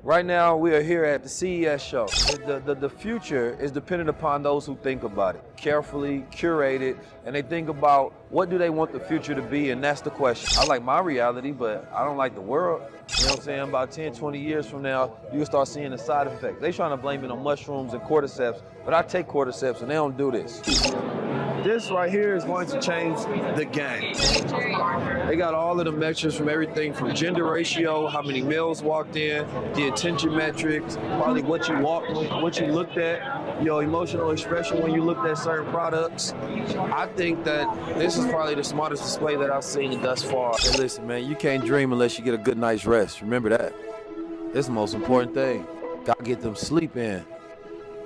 Right now, we are here at the CES show. The future is dependent upon those who think about it, carefully curated, and they think about what do they want the future to be, and that's the question. I like my reality, but I don't like the world. You know what I'm saying? About 10, 20 years from now, you can start seeing the side effects. They trying to blame it on mushrooms and cordyceps, but I take cordyceps and they don't do this. This right here is going to change the game. They got all of the metrics from everything from gender ratio, how many males walked in, the attention metrics, probably what you walked with, what you looked at, your emotional expression when you looked at certain products. I think that this is probably the smartest display that I've seen thus far. Hey, listen, man, you can't dream unless you get a good night's rest. Remember that. It's the most important thing. Gotta get them sleep in.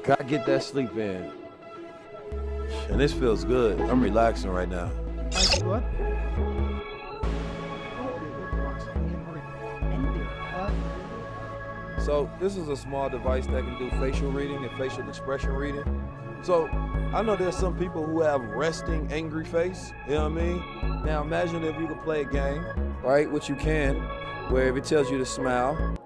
Gotta get that sleep in. And this feels good. I'm relaxing right now. What? So this is a small device that can do facial reading and facial expression reading. So I know there's some people who have resting angry face, you know what I mean? Now imagine if you could play a game, right, which you can, where if it tells you to smile,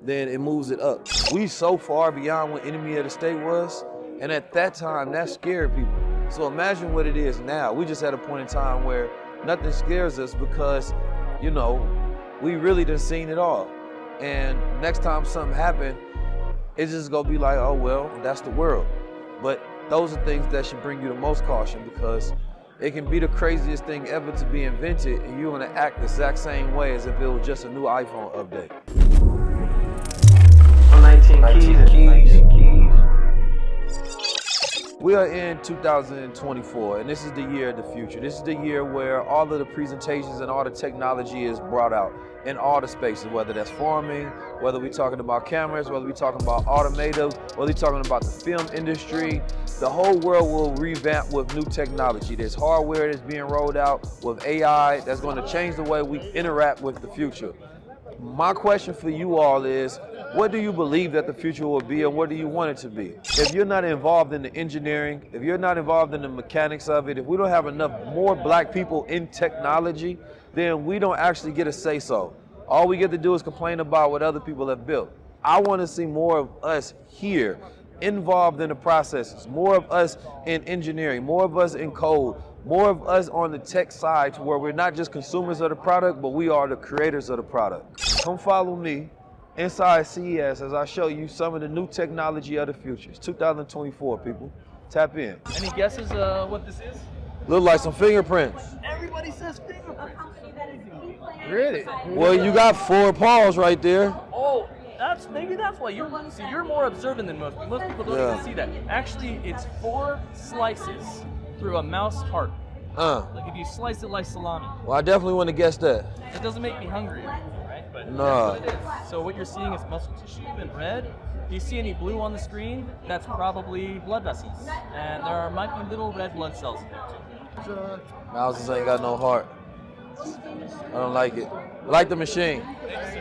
then it moves it up. We so far beyond what Enemy of the State was, and at that time, that scared people. So imagine what it is now. We just at a point in time where nothing scares us because, you know, we really done seen it all. And next time something happen, it's just gonna be like, oh well, that's the world. But those are things that should bring you the most caution because it can be the craziest thing ever to be invented and you're gonna act the exact same way as if it was just a new iPhone update. 19 keys. We are in 2024, and this is the year of the future. This is the year where all of the presentations and all the technology is brought out in all the spaces, whether that's farming, whether we're talking about cameras, whether we're talking about automotive, whether we're talking about the film industry. The whole world will revamp with new technology. There's hardware that's being rolled out with AI that's going to change the way we interact with the future. My question for you all is, what do you believe that the future will be and what do you want it to be? If you're not involved in the engineering, if you're not involved in the mechanics of it, if we don't have enough more black people in technology, then we don't actually get a say so. All we get to do is complain about what other people have built. I want to see more of us here, involved in the processes, more of us in engineering, more of us in code, more of us on the tech side to where we're not just consumers of the product, but we are the creators of the product. Come follow me inside CES as I show you some of the new technology of the future. It's 2024, people. Tap in. Any guesses what this is? Look like some fingerprints. Everybody says fingerprints. Really? Well, you got 4 paws right there. Oh, maybe that's why you're more observant than most. Most people don't even see that. Actually, it's 4 slices through a mouse heart. Like if you slice it like salami. Well, I definitely want to guess that. It doesn't make me hungry, right? But No. that's what it is. So what you're seeing is muscle tissue in red. If you see any blue on the screen, that's probably blood vessels. And there might be little red blood cells in there too. Mouses ain't got no heart. I don't like it. I like the machine.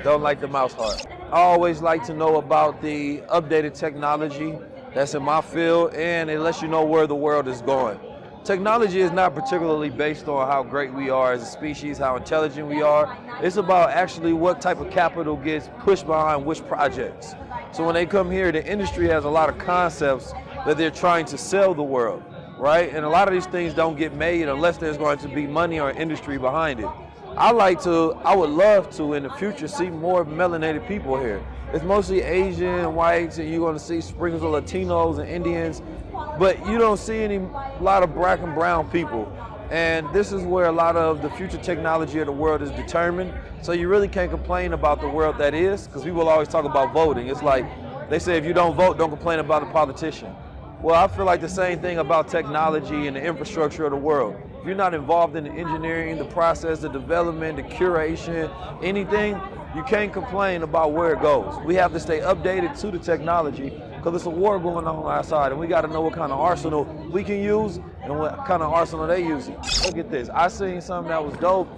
Don't like the mouse heart. I always like to know about the updated technology that's in my field, and it lets you know where the world is going. Technology is not particularly based on how great we are as a species, how intelligent we are. It's about actually what type of capital gets pushed behind which projects. So when they come here, the industry has a lot of concepts that they're trying to sell the world, right? And a lot of these things don't get made unless there's going to be money or industry behind it. I would love to in the future see more melanated people here. It's mostly Asian, whites, and you're gonna see sprinkles of Latinos and Indians, but you don't see a lot of black and brown people. And this is where a lot of the future technology of the world is determined. So you really can't complain about the world that is, because people always talk about voting. It's like, they say if you don't vote, don't complain about a politician. Well, I feel like the same thing about technology and the infrastructure of the world. If you're not involved in the engineering, the process, the development, the curation, anything, you can't complain about where it goes. We have to stay updated to the technology because there's a war going on outside and we got to know what kind of arsenal we can use and what kind of arsenal they using. Look at this. I seen something that was dope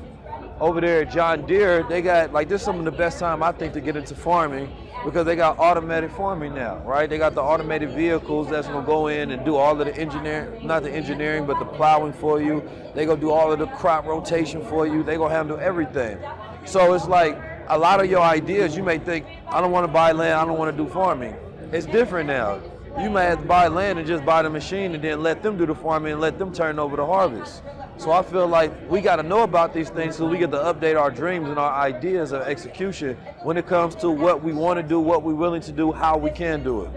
over there at John Deere. They got, like, this is some of the best time I think to get into farming because they got automated farming now, right? They got the automated vehicles that's gonna go in and do all of the engineering, not the engineering, but the plowing for you. They gonna do all of the crop rotation for you. They gonna handle everything. So it's like, a lot of your ideas, you may think, I don't want to buy land, I don't want to do farming. It's different now. You may have to buy land and just buy the machine and then let them do the farming and let them turn over the harvest. So I feel like we got to know about these things so we get to update our dreams and our ideas of execution when it comes to what we want to do, what we're willing to do, how we can do it.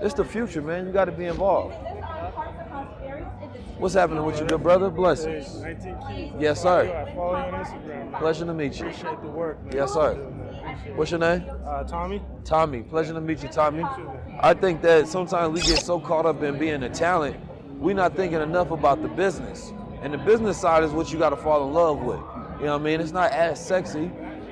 It's the future, man. You got to be involved. What's happening with you, good brother? Blessings. 19 keys. Yes, sir. I follow you on Instagram. Pleasure to meet you. Appreciate the work, man. Yes, sir. What's your name? Tommy. Tommy. Pleasure to meet you, Tommy. I think that sometimes we get so caught up in being a talent, we're not thinking enough about the business. And the business side is what you got to fall in love with. You know what I mean? It's not as sexy,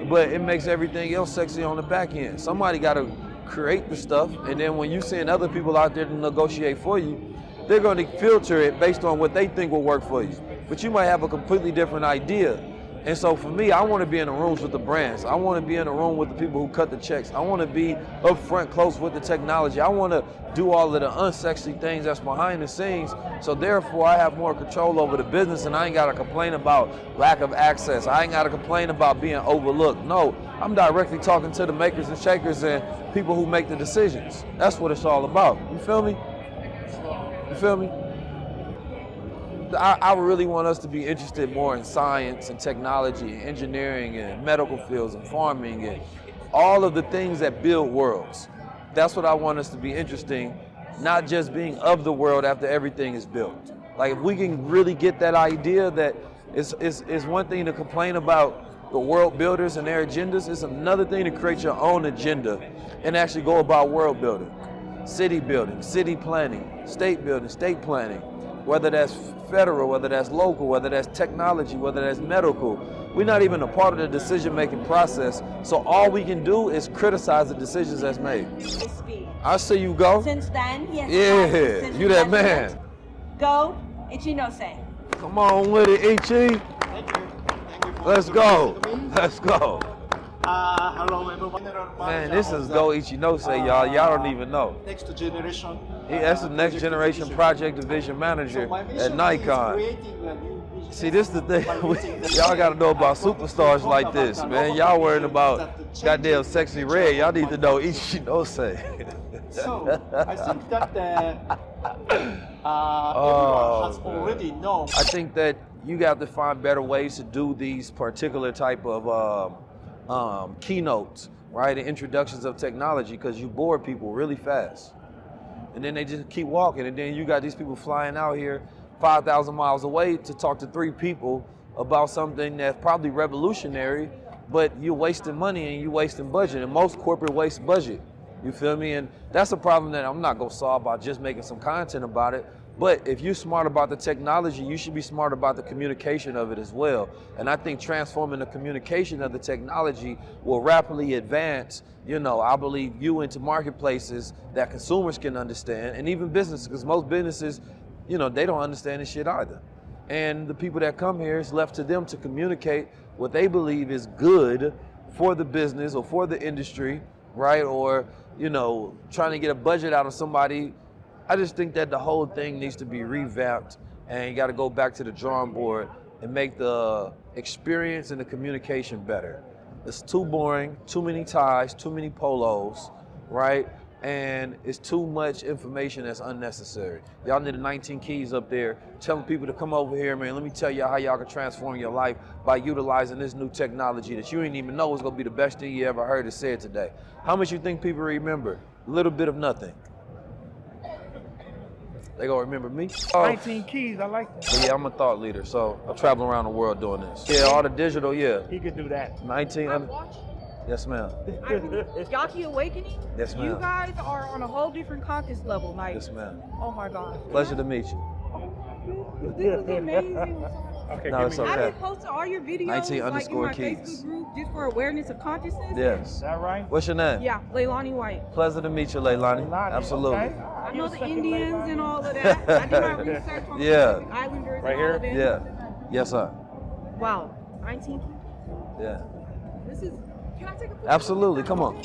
but it makes everything else sexy on the back end. Somebody got to create the stuff, and then when you send other people out there to negotiate for you, they're going to filter it based on what they think will work for you. But you might have a completely different idea. And so for me, I want to be in the rooms with the brands. I want to be in the room with the people who cut the checks. I want to be up front close with the technology. I want to do all of the unsexy things that's behind the scenes. So therefore, I have more control over the business, and I ain't got to complain about lack of access. I ain't got to complain about being overlooked. No, I'm directly talking to the makers and shakers and people who make the decisions. That's what it's all about. You feel me? You feel me? I really want us to be interested more in science and technology and engineering and medical fields and farming and all of the things that build worlds. That's what I want us to be interesting, not just being of the world after everything is built. Like if we can really get that idea that it's one thing to complain about the world builders and their agendas, it's another thing to create your own agenda and actually go about world building, city planning, state building, state planning, whether that's federal, whether that's local, whether that's technology, whether that's medical. We're not even a part of the decision-making process, so all we can do is criticize the decisions that's made. I see you go. Since then, he has yeah, you that man. Go, Ichinose. Come on with it, Ichi. Let's go. Let's go. Hello everyone. Man, this is Go Ichinose, y'all. Y'all don't even know. Next generation. That's the next generation project division manager at Nikon. See, this is the thing. Y'all got to know about superstars like this, man. Y'all worrying about goddamn sexy red. Y'all need to know Ichinose. So I think that everyone has already known. I think that you got to find better ways to do these particular type of keynotes, right? And introductions of technology, because you bore people really fast. And then they just keep walking, and then you got these people flying out here 5,000 miles away to talk to 3 people about something that's probably revolutionary, but you're wasting money and you're wasting budget, and most corporate waste budget. You feel me? And that's a problem that I'm not gonna solve by just making some content about it. But if you're smart about the technology, you should be smart about the communication of it as well. And I think transforming the communication of the technology will rapidly advance, you know, I believe you into marketplaces that consumers can understand, and even businesses, because most businesses, you know, they don't understand this shit either. And the people that come here, it's left to them to communicate what they believe is good for the business or for the industry, right? Or, you know, trying to get a budget out of somebody. I just think that the whole thing needs to be revamped, and you got to go back to the drawing board and make the experience and the communication better. It's too boring, too many ties, too many polos, right? And it's too much information that's unnecessary. Y'all need the 19 keys up there telling people to come over here, man. Let me tell y'all how y'all can transform your life by utilizing this new technology that you didn't even know was gonna be the best thing you ever heard it said today. How much you think people remember? A little bit of nothing. They gonna remember me. 19 keys, I like that. Yeah, I'm a thought leader, so I travel around the world doing this. Yeah, all the digital, yeah. He could do that. 19. Yes, ma'am. Yaki Awakening? Yes, ma'am. You guys are on a whole different conscious level. Like, Yes, ma'am. oh my God. Pleasure to meet you. This is amazing. Okay, No, it's I've okay. been posting all your videos 19 like, underscore in my keys. Facebook group just for awareness of consciousness. Yes. Is that right? What's your name? Yeah, Leilani White. Pleasure to meet you, Leilani. Leilani, Absolutely. okay. I know the Indians and all of that. I did my research on Yeah. the Islanders Right and here? all of them. Yeah. Yes, sir. Wow. 19 keys. Yeah. This is, can I take a picture? Absolutely. Come on.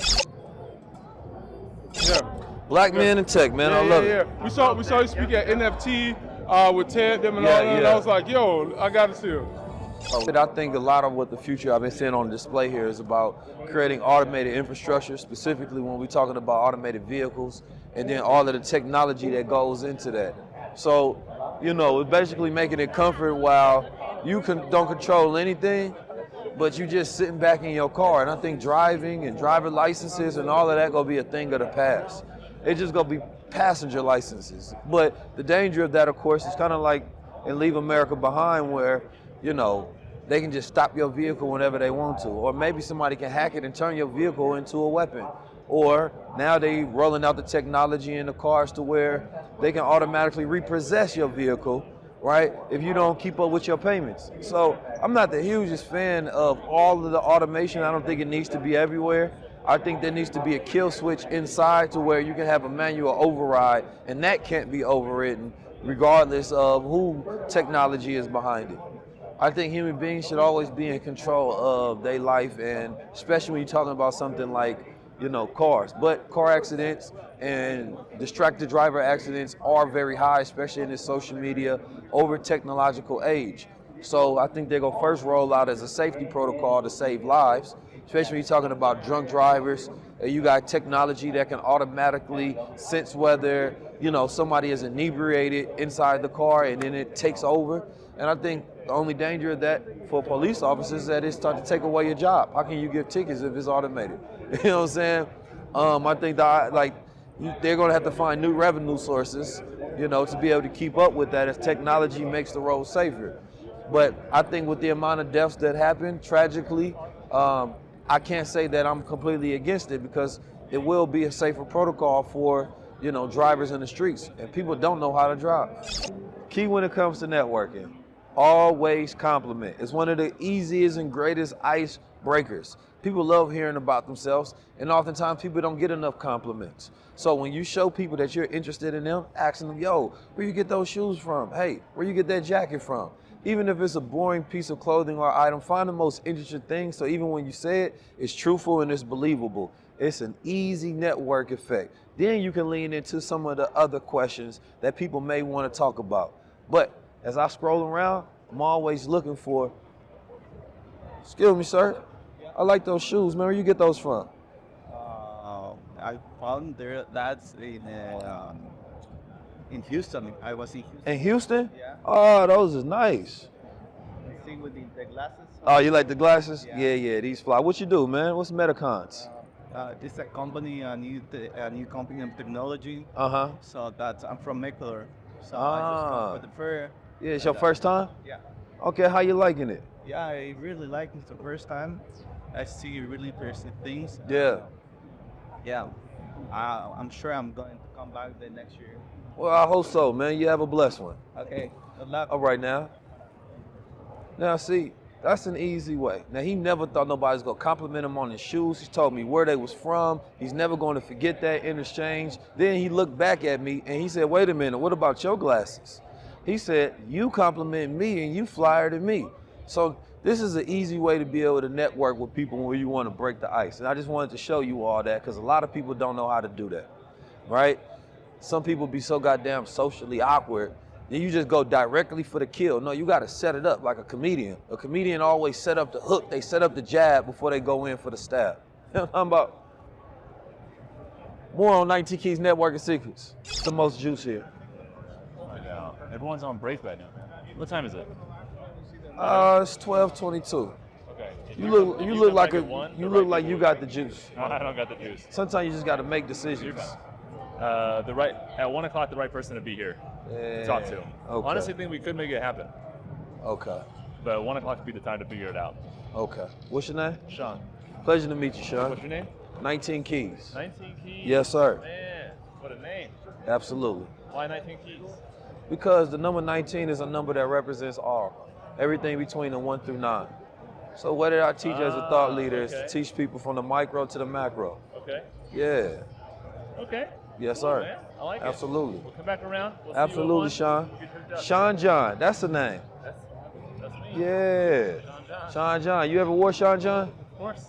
Yeah. Black men in tech, man. I love it. We saw you speak at NFT with Ted them and Yeah, all that, and yeah. I was like, yo, I gotta see him. I think a lot of what the future I've been seeing on display here is about creating automated infrastructure, specifically when we're talking about automated vehicles, and then all of the technology that goes into that. So, you know, it's basically making it comfort while you don't control anything, but you just sitting back in your car. And I think driving and driver licenses and all of that gonna be a thing of the past. It's just gonna be passenger licenses. But the danger of that, of course, is kind of like in Leave America Behind, where, you know, they can just stop your vehicle whenever they want to. Or maybe somebody can hack it and turn your vehicle into a weapon. Or now they rolling out the technology in the cars to where they can automatically repossess your vehicle, right, if you don't keep up with your payments. So I'm not the hugest fan of all of the automation. I don't think it needs to be everywhere. I think there needs to be a kill switch inside to where you can have a manual override, and that can't be overridden regardless of who technology is behind it. I think human beings should always be in control of their life, and especially when you're talking about something like, you know, cars. But car accidents and distracted driver accidents are very high, especially in this social media, over technological age. So I think they're gonna first roll out as a safety protocol to save lives, especially when you're talking about drunk drivers. You got technology that can automatically sense whether, you know, somebody is inebriated inside the car, and then it takes over. And I think the only danger of that for police officers is that it starts to take away your job. How can you give tickets if it's automated? You know what I'm saying? I think that, like, they're going to have to find new revenue sources, you know, to be able to keep up with that as technology makes the road safer. But I think with the amount of deaths that happen, tragically, I can't say that I'm completely against it, because it will be a safer protocol for, you know, drivers in the streets, and people don't know how to drive. Key when it comes to networking, always compliment. It's one of the easiest and greatest ice breakers. People love hearing about themselves, and oftentimes people don't get enough compliments. So when you show people that you're interested in them, asking them, yo, where you get those shoes from? Hey, where you get that jacket from? Even if it's a boring piece of clothing or item, find the most interesting thing, so even when you say it, it's truthful and it's believable. It's an easy network effect. Then you can lean into some of the other questions that people may want to talk about. But as I scroll around, I'm always looking for, excuse me, sir, I like those shoes, man. Where you get those from? I found that's in Houston. I was in Houston. In Houston? Yeah. Oh, those is nice. See with the glasses. Oh, you like the glasses? Yeah. Yeah, these fly. What you do, man? What's Metacons? This is a company, a new company of technology. Uh-huh. So I'm from Ecuador. So I just come for the fair. Yeah, it's your first time? Yeah. Okay, how you liking it? Yeah, I really like it the first time. I see really interesting things. Yeah. Yeah. I'm sure I'm going to come back the next year. Well, I hope so, man. You have a blessed one. Okay. Good luck. All right, now. Now, see, that's an easy way. Now, he never thought nobody's going to compliment him on his shoes. He told me where they was from. He's never going to forget that interchange. Then he looked back at me and he said, wait a minute, what about your glasses? He said, you compliment me and you flyer than me. So this is an easy way to be able to network with people when you want to break the ice. And I just wanted to show you all that, because a lot of people don't know how to do that, right? Some people be so goddamn socially awkward, then you just go directly for the kill. No, you got to set it up like a comedian. A comedian always set up the hook. They set up the jab before they go in for the stab. You know what I'm about? More on 19 Keys Networking Secrets. It's the most juice here. Right now. Everyone's on break right now. What time is it? It's 12:22. Okay. You look like you got the juice. No, I don't got the juice. Sometimes you just got to make decisions. At 1 o'clock, the right person to be here to talk to. Okay. Honestly, I think we could make it happen. Okay. But 1 o'clock would be the time to figure it out. Okay. What's your name? Sean. Pleasure to meet you, Sean. What's your name? 19 Keys. 19 Keys? Yes, sir. Man, what a name. Absolutely. Why 19 Keys? Because the number 19 is a number that represents all. Everything between the 1 through 9. So what did I teach as a thought leader is to teach people from the micro to the macro. Okay. Yeah. Okay. Yes, Cool, sir. man. I like Absolutely. it. We'll come back around. We'll Absolutely, see you at 1. Sean. Sean John, that's the name. That's me. Yeah. Sean John. You ever wore Sean John? Of course.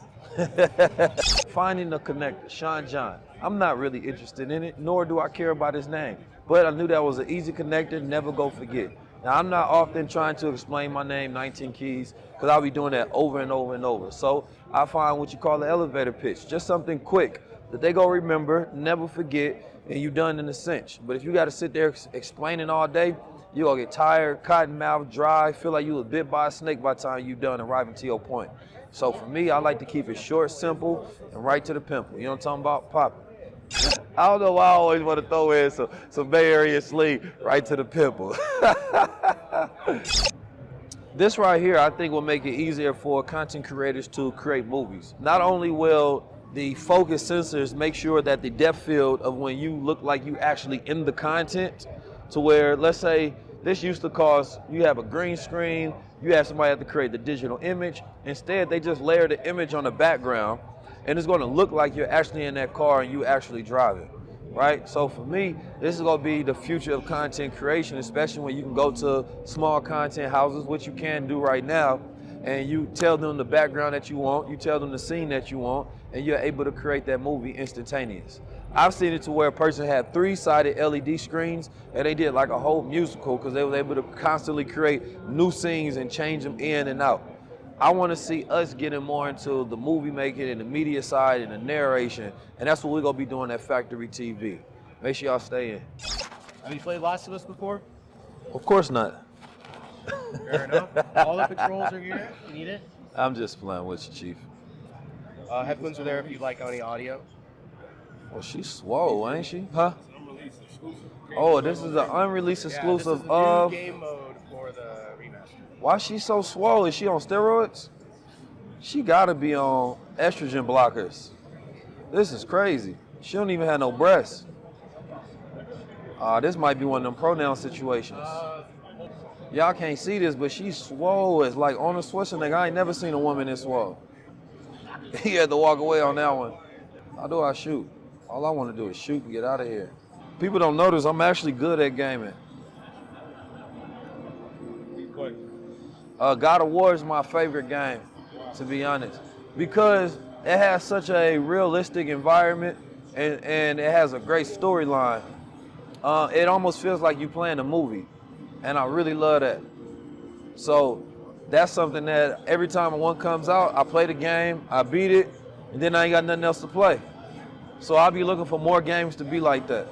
Finding the connector, Sean John. I'm not really interested in it, nor do I care about his name. But I knew that was an easy connector, never go forget. Now, I'm not often trying to explain my name, 19 Keys, because I'll be doing that over and over and over. So I find what you call the elevator pitch, just something quick that they go remember, never forget, and you done in a cinch. But if you got to sit there explaining all day, you're going to get tired, cotton mouth, dry, feel like you was bit by a snake by the time you done arriving to your point. So for me, I like to keep it short, simple, and right to the pimple. You know what I'm talking about? Pop. I don't know why I always want to throw in some Bay Area slang, right to the pimple. This right here, I think, will make it easier for content creators to create movies. Not only will the focus sensors make sure that the depth field of when you look like you actually in the content, to where, let's say, this used to cost, you have a green screen, you have somebody have to create the digital image. Instead, they just layer the image on the background, and it's gonna look like you're actually in that car and you actually driving, right? So for me, this is gonna be the future of content creation, especially when you can go to small content houses, which you can do right now, and you tell them the background that you want, you tell them the scene that you want, and you're able to create that movie instantaneous. I've seen it to where a person had 3-sided LED screens and they did like a whole musical because they were able to constantly create new scenes and change them in and out. I want to see us getting more into the movie making and the media side and the narration, and that's what we're going to be doing at Factory TV. Make sure y'all stay in. Have you played Last of Us before? Of course not. Fair enough. All the controls are here. You need it? I'm just playing with you, Chief. Headphones are there if you'd like any audio. Well, she's swole, ain't she? Huh? Oh, this is an unreleased exclusive this is the of... new game mode for the remaster. Why is she so swole? Is she on steroids? She gotta be on estrogen blockers. This is crazy. She don't even have no breasts. This might be one of them pronoun situations. Y'all can't see this, but she's swole. It's like Arnold Schwarzenegger. I ain't never seen a woman this swole. He had to walk away on that one. How do I shoot? All I want to do is shoot and get out of here. People don't notice I'm actually good at gaming. God of War is my favorite game, to be honest, because it has such a realistic environment and it has a great storyline. It almost feels like you're playing a movie, and I really love that. So that's something that every time one comes out, I play the game, I beat it, and then I ain't got nothing else to play. So I'll be looking for more games to be like that.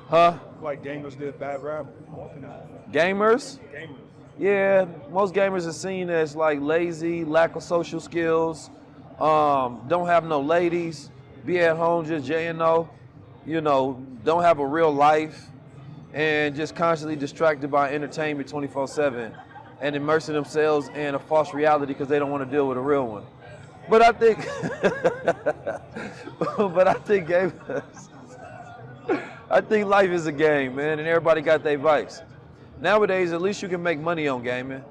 Huh? Like gamers did bad rap. Gamers? Yeah, most gamers are seen as like lazy, lack of social skills, don't have no ladies, be at home just J&O, you know, don't have a real life, and just constantly distracted by entertainment 24/7 and immersing themselves in a false reality because they don't want to deal with a real one. But I think, gamers, I think life is a game, man, and everybody got their vice. Nowadays, at least you can make money on gaming.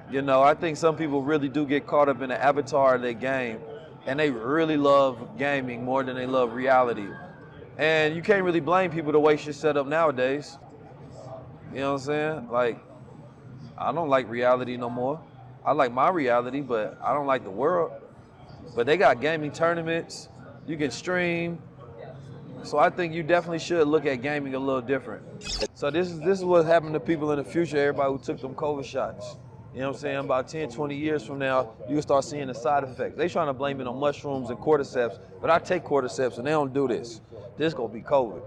You know, I think some people really do get caught up in the avatar of their game, and they really love gaming more than they love reality. And you can't really blame people the way shit's set up nowadays. You know what I'm saying? Like, I don't like reality no more. I like my reality, but I don't like the world. But they got gaming tournaments, you can stream. So I think you definitely should look at gaming a little different. So this is what's happening to people in the future, everybody who took them COVID shots. You know what I'm saying? About 10, 20 years from now, you can start seeing the side effects. They trying to blame it on mushrooms and cordyceps, but I take cordyceps and they don't do this. This gonna be COVID.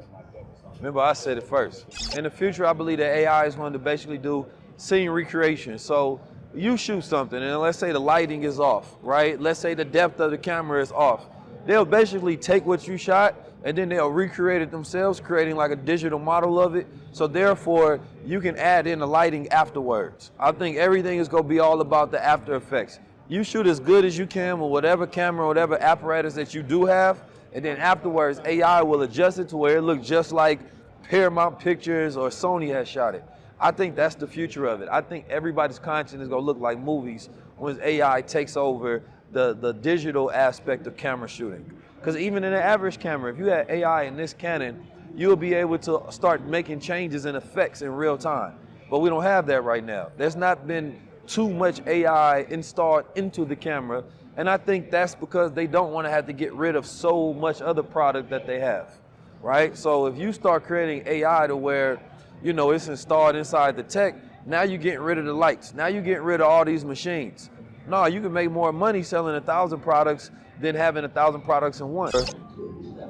Remember, I said it first. In the future, I believe that AI is going to basically do scene recreation. So you shoot something, and let's say the lighting is off, right? Let's say the depth of the camera is off. They'll basically take what you shot, and then they'll recreate it themselves, creating like a digital model of it. So therefore, you can add in the lighting afterwards. I think everything is gonna be all about the after effects. You shoot as good as you can with whatever camera, whatever apparatus that you do have, and then afterwards, AI will adjust it to where it looks just like Paramount Pictures or Sony has shot it. I think that's the future of it. I think everybody's content is gonna look like movies when AI takes over the digital aspect of camera shooting. Because even in an average camera, if you had AI in this Canon, you'll be able to start making changes and effects in real time. But we don't have that right now. There's not been too much AI installed into the camera, and I think that's because they don't want to have to get rid of so much other product that they have, right? So if you start creating AI to where, you know, it's installed inside the tech, Now you're getting rid of the lights. Now you're getting rid of all these machines. No, you can make more money selling 1,000 products than having 1,000 products in one.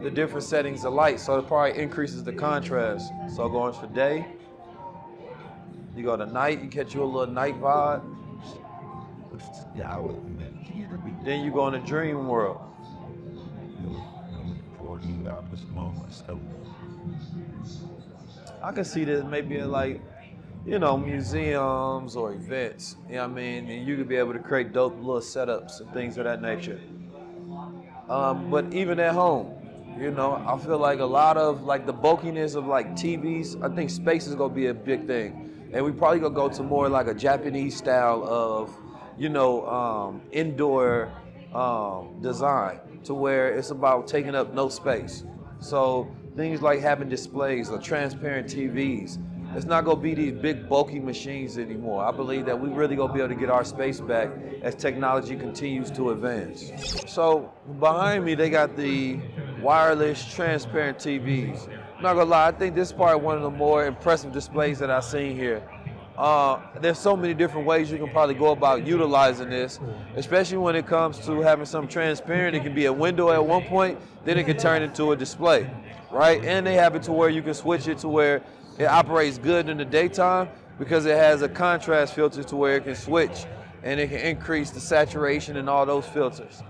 The different settings of light, so it probably increases the contrast. So going for day, you go to night, you catch you a little night vibe. Then you go in the dream world. I can see this maybe in like, you know, museums or events, you know what I mean? And you could be able to create dope little setups and things of that nature. But even at home, you know, I feel like a lot of like the bulkiness of like TVs, I think space is gonna be a big thing. And we probably gonna go to more like a Japanese style of, you know, indoor design to where it's about taking up no space. So things like having displays or transparent TVs, it's not gonna be these big bulky machines anymore. I believe that we really gonna be able to get our space back as technology continues to advance. So behind me, they got the wireless transparent TVs. I'm not gonna lie, I think this is probably one of the more impressive displays that I've seen here. There's so many different ways you can probably go about utilizing this, especially when it comes to having something transparent. It can be a window at one point, then it can turn into a display, right? And they have it to where you can switch it to where it operates good in the daytime because it has a contrast filter to where it can switch and it can increase the saturation and all those filters,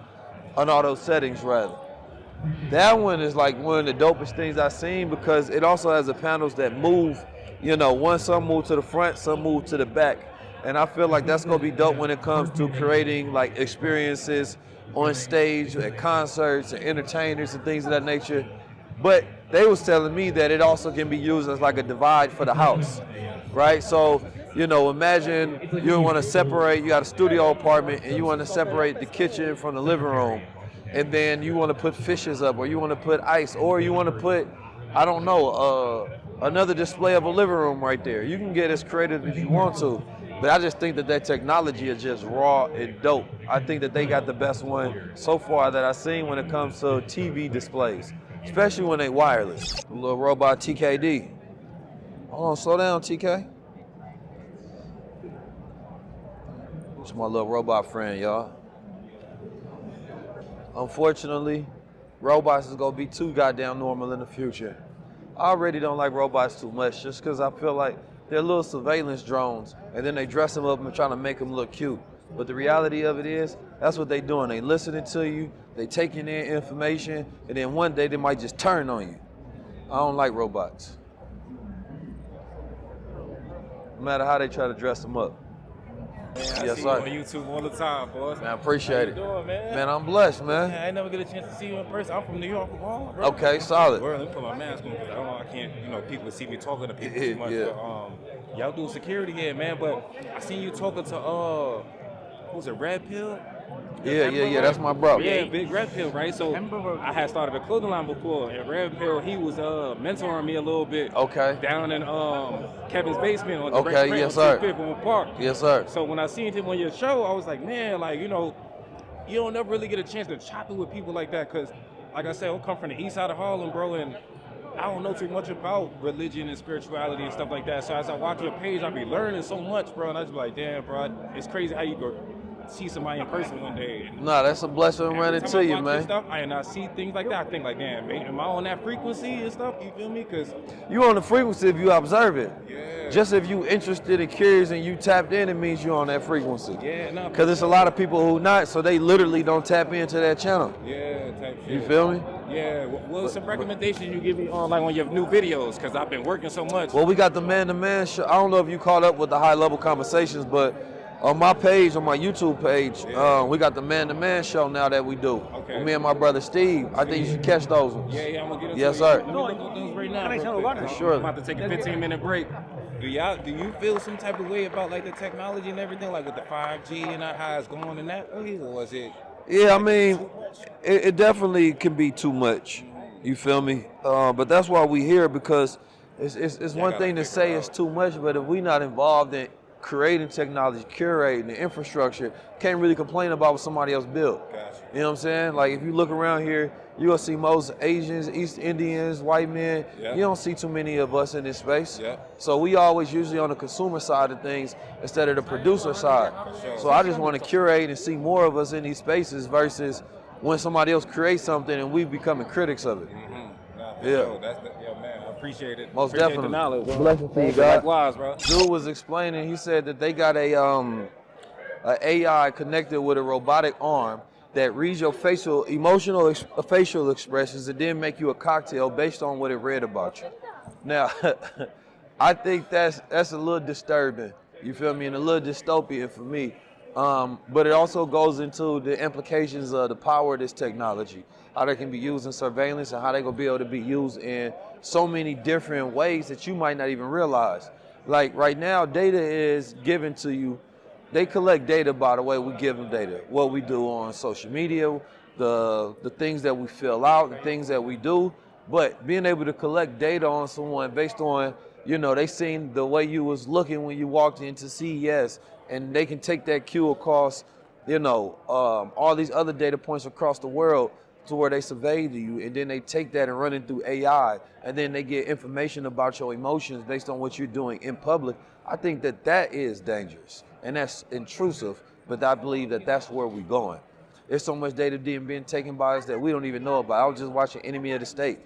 on all those settings rather. That one is like one of the dopest things I've seen because it also has the panels that move, you know, some move to the front, some move to the back. And I feel like that's gonna be dope when it comes to creating like experiences on stage at concerts and entertainers and things of that nature. But they was telling me that it also can be used as like a divide for the house, right? So, you know, imagine you want to separate, you got a studio apartment and you want to separate the kitchen from the living room. And then you want to put fishes up or you want to put ice or you want to put, I don't know, another display of a living room right there. You can get as creative as you want to. But I just think that that technology is just raw and dope. I think that they got the best one so far that I've seen when it comes to TV displays, especially when they wireless. A little robot TKD. Hold on, slow down, TK. It's my little robot friend, y'all. Unfortunately, robots is gonna be too goddamn normal in the future. I already don't like robots too much just because I feel like they're little surveillance drones and then they dress them up and try to make them look cute. But the reality of it is, that's what they doing. They listening to you, they taking in information, and then one day they might just turn on you. I don't like robots. No matter how they try to dress them up. Man, yes, see sir. you on YouTube all the time, boss. Man, I appreciate it. How you doing, man? Man, I'm blessed, man. I ain't never get a chance to see you in person. I'm from New York, bro. Okay, solid. Let me put my mask on because I can't, you know, people see me talking to people too much. Yeah. But, y'all do security here, man. But I seen you talking to, who's it, Red Pill? Yeah, that's my brother. Yeah, Big Red Pill, right? So I had started a clothing line before, and Red Pill, he was mentoring me a little bit. Okay. Down in Kevin's basement on the Okay, yes, sir. 251 Park. Yes, sir. So when I seen him on your show, I was like, man, like, you know, you don't never really get a chance to chop it with people like that, because, like I said, I come from the east side of Harlem, bro, and I don't know too much about religion and spirituality and stuff like that. So as I watch your page, I be learning so much, bro, and I just be like, damn, bro, it's crazy how you go see somebody in person one day. Nah, that's a blessing running to you, man. Stuff, and I see things like that. I think like, damn, man, am I on that frequency and stuff? You feel me? Cause you on the frequency if you observe it. Yeah. Just if you interested and curious and you tapped in, it means you're on that frequency. Yeah, no. Because there's a lot of people who not, so they literally don't tap into that channel. Yeah, type shit. You feel me? Yeah. What's some recommendations you give me on like on your new videos? Because I've been working so much. Well, we got the man-to-man show. I don't know if you caught up with the high-level conversations, but on my page, on my YouTube page, we got the man-to-man show now that we do. Okay. With me and my brother Steve. I think you should catch those ones. Yeah, I'm gonna get into Yes, it. sir. Let me look at those right now. For sure. I'm about to take a 15-minute break. Do you feel some type of way about like the technology and everything, like with the 5G and how it's going and that? Or was it? Yeah, I mean, it definitely can be too much. You feel me? But that's why we here, because it's one thing to say it's too much, but if we not involved in creating technology, curating the infrastructure, can't really complain about what somebody else built. Gotcha. You know what I'm saying? Like if you look around here, you gonna see most Asians, East Indians, white men. Yeah. You don't see too many of us in this space. Yeah. So we always usually on the consumer side of things instead of the producer side. So I just want to curate and see more of us in these spaces versus when somebody else creates something and we becoming critics of it. Nah, for Yeah. sure. Man, I appreciate it. Most appreciate definitely. the knowledge, bro. Blessings to you, God. Likewise, bro. Dude was explaining, he said that they got a AI connected with a robotic arm that reads your facial expressions and then make you a cocktail based on what it read about you. Now, I think that's a little disturbing, you feel me, and a little dystopian for me. But it also goes into the implications of the power of this technology, how they can be used in surveillance and how they gonna be able to be used in so many different ways that you might not even realize. Like right now, data is given to you. They collect data by the way we give them data, what we do on social media, the things that we fill out, the things that we do. But being able to collect data on someone based on, they seen the way you was looking when you walked into CES, and they can take that cue across, all these other data points across the world to where they surveyed you, and then they take that and run it through AI, and then they get information about your emotions based on what you're doing in public. I think that is dangerous. And that's intrusive, but I believe that that's where we're going. There's so much data being taken by us that we don't even know about. I was just watching Enemy of the State.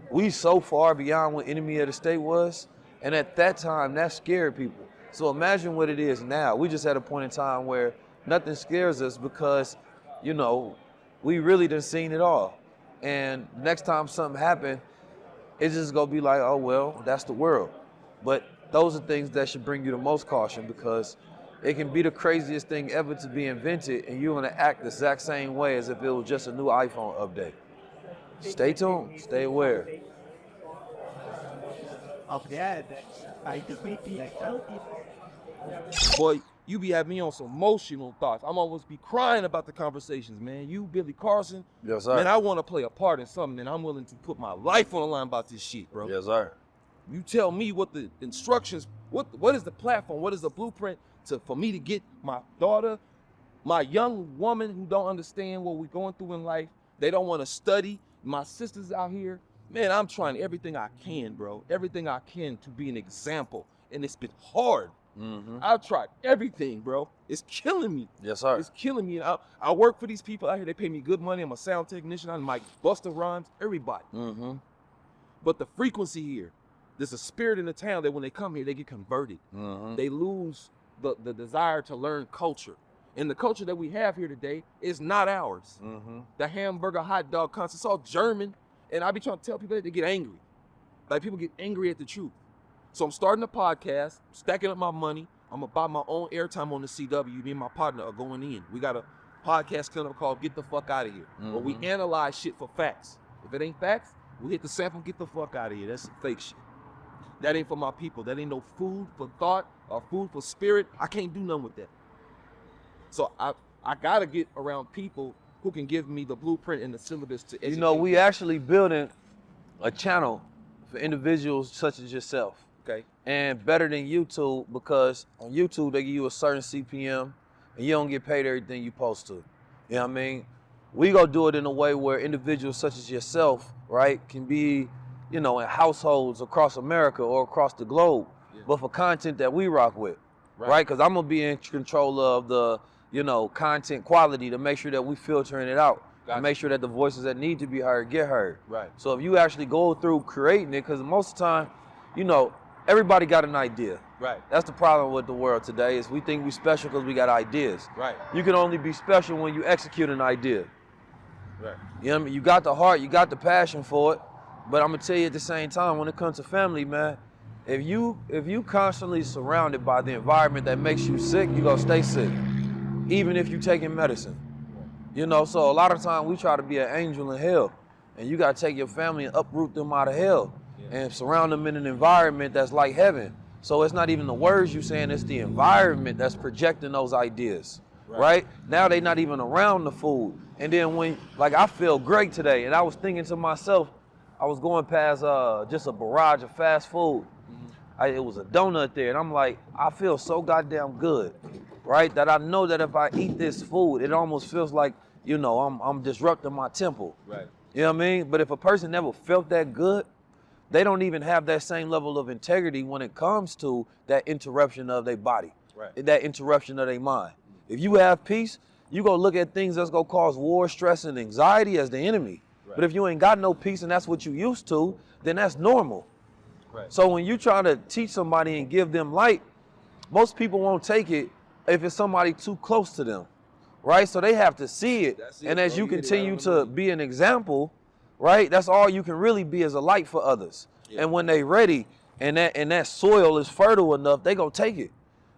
We so far beyond what Enemy of the State was, and at that time, that scared people. So imagine what it is now. We just at a point in time where nothing scares us because, we really done seen it all. And next time something happens, it's just gonna be like, oh, well, that's the world. But those are things that should bring you the most caution, because it can be the craziest thing ever to be invented and you're gonna act the exact same way as if it was just a new iPhone update. Stay tuned, stay aware. Boy, you be having me on some emotional thoughts. I'm almost be crying about the conversations, man. You, Billy Carson. Yes, sir. Man, I want to play a part in something, and I'm willing to put my life on the line about this shit, bro. Yes, sir. You tell me what the instructions, what is the platform, what is the blueprint for me to get my daughter, my young woman who don't understand what we're going through in life. They don't want to study. My sisters out here, man, I'm trying everything I can, bro. Everything I can to be an example. And it's been hard. Mm-hmm. I've tried everything, bro. It's killing me. Yes, sir. It's killing me. I work for these people out here. They pay me good money. I'm a sound technician. I'm like Busta Rhymes, everybody. Mm-hmm. But the frequency here, there's a spirit in the town that when they come here, they get converted. Mm-hmm. They lose the desire to learn culture. And the culture that we have here today is not ours. Mm-hmm. The hamburger hot dog concept, it's all German. And I be trying to tell people that they get angry. Like people get angry at the truth. So I'm starting a podcast, stacking up my money. I'm gonna buy my own airtime on the CW. Me and my partner are going in. We got a podcast coming up called Get the Fuck Out of Here, where we analyze shit for facts. If it ain't facts, we hit the sample, get the fuck out of here. That's some fake shit. That ain't for my people. That ain't no food for thought or food for spirit. I can't do nothing with that. So I gotta get around people who can give me the blueprint and the syllabus to educate. We actually building a channel for individuals such as yourself. Okay. And better than YouTube, because on YouTube they give you a certain CPM and you don't get paid everything you supposed to. You know what I mean? We go do it in a way where individuals such as yourself, right, can be, in households across America or across the globe, but for content that we rock with, right? Because I'm gonna be in control of the, content quality to make sure that we filtering it out, and make sure that the voices that need to be heard get heard. Right. So if you actually go through creating it, because most of the time, everybody got an idea. Right. That's the problem with the world today, is we think we special because we got ideas. Right. You can only be special when you execute an idea. Right. You know what I mean? You got the heart, you got the passion for it, but I'm gonna tell you at the same time, when it comes to family, man, if you constantly surrounded by the environment that makes you sick, you gonna stay sick, even if you taking medicine. So a lot of times we try to be an angel in hell, and you gotta take your family and uproot them out of hell and surround them in an environment that's like heaven. So it's not even the words you saying, it's the environment that's projecting those ideas, right? Now they not even around the food. And then I feel great today, and I was thinking to myself, I was going past just a barrage of fast food. It was a donut there, and I'm like, I feel so goddamn good, right? That I know that if I eat this food, it almost feels like, I'm disrupting my temple. Right. You know what I mean? But if a person never felt that good, they don't even have that same level of integrity when it comes to that interruption of their body, that interruption of their mind. If you have peace, you go look at things that's gonna cause war, stress, and anxiety as the enemy. But if you ain't got no peace and that's what you used to, then that's normal. So when you try to teach somebody and give them light, most people won't take it if it's somebody too close to them, right? So they have to see it. And as you continue to be an example, right, that's all you can really be as a light for others. And when they ready and that soil is fertile enough, they gonna take it.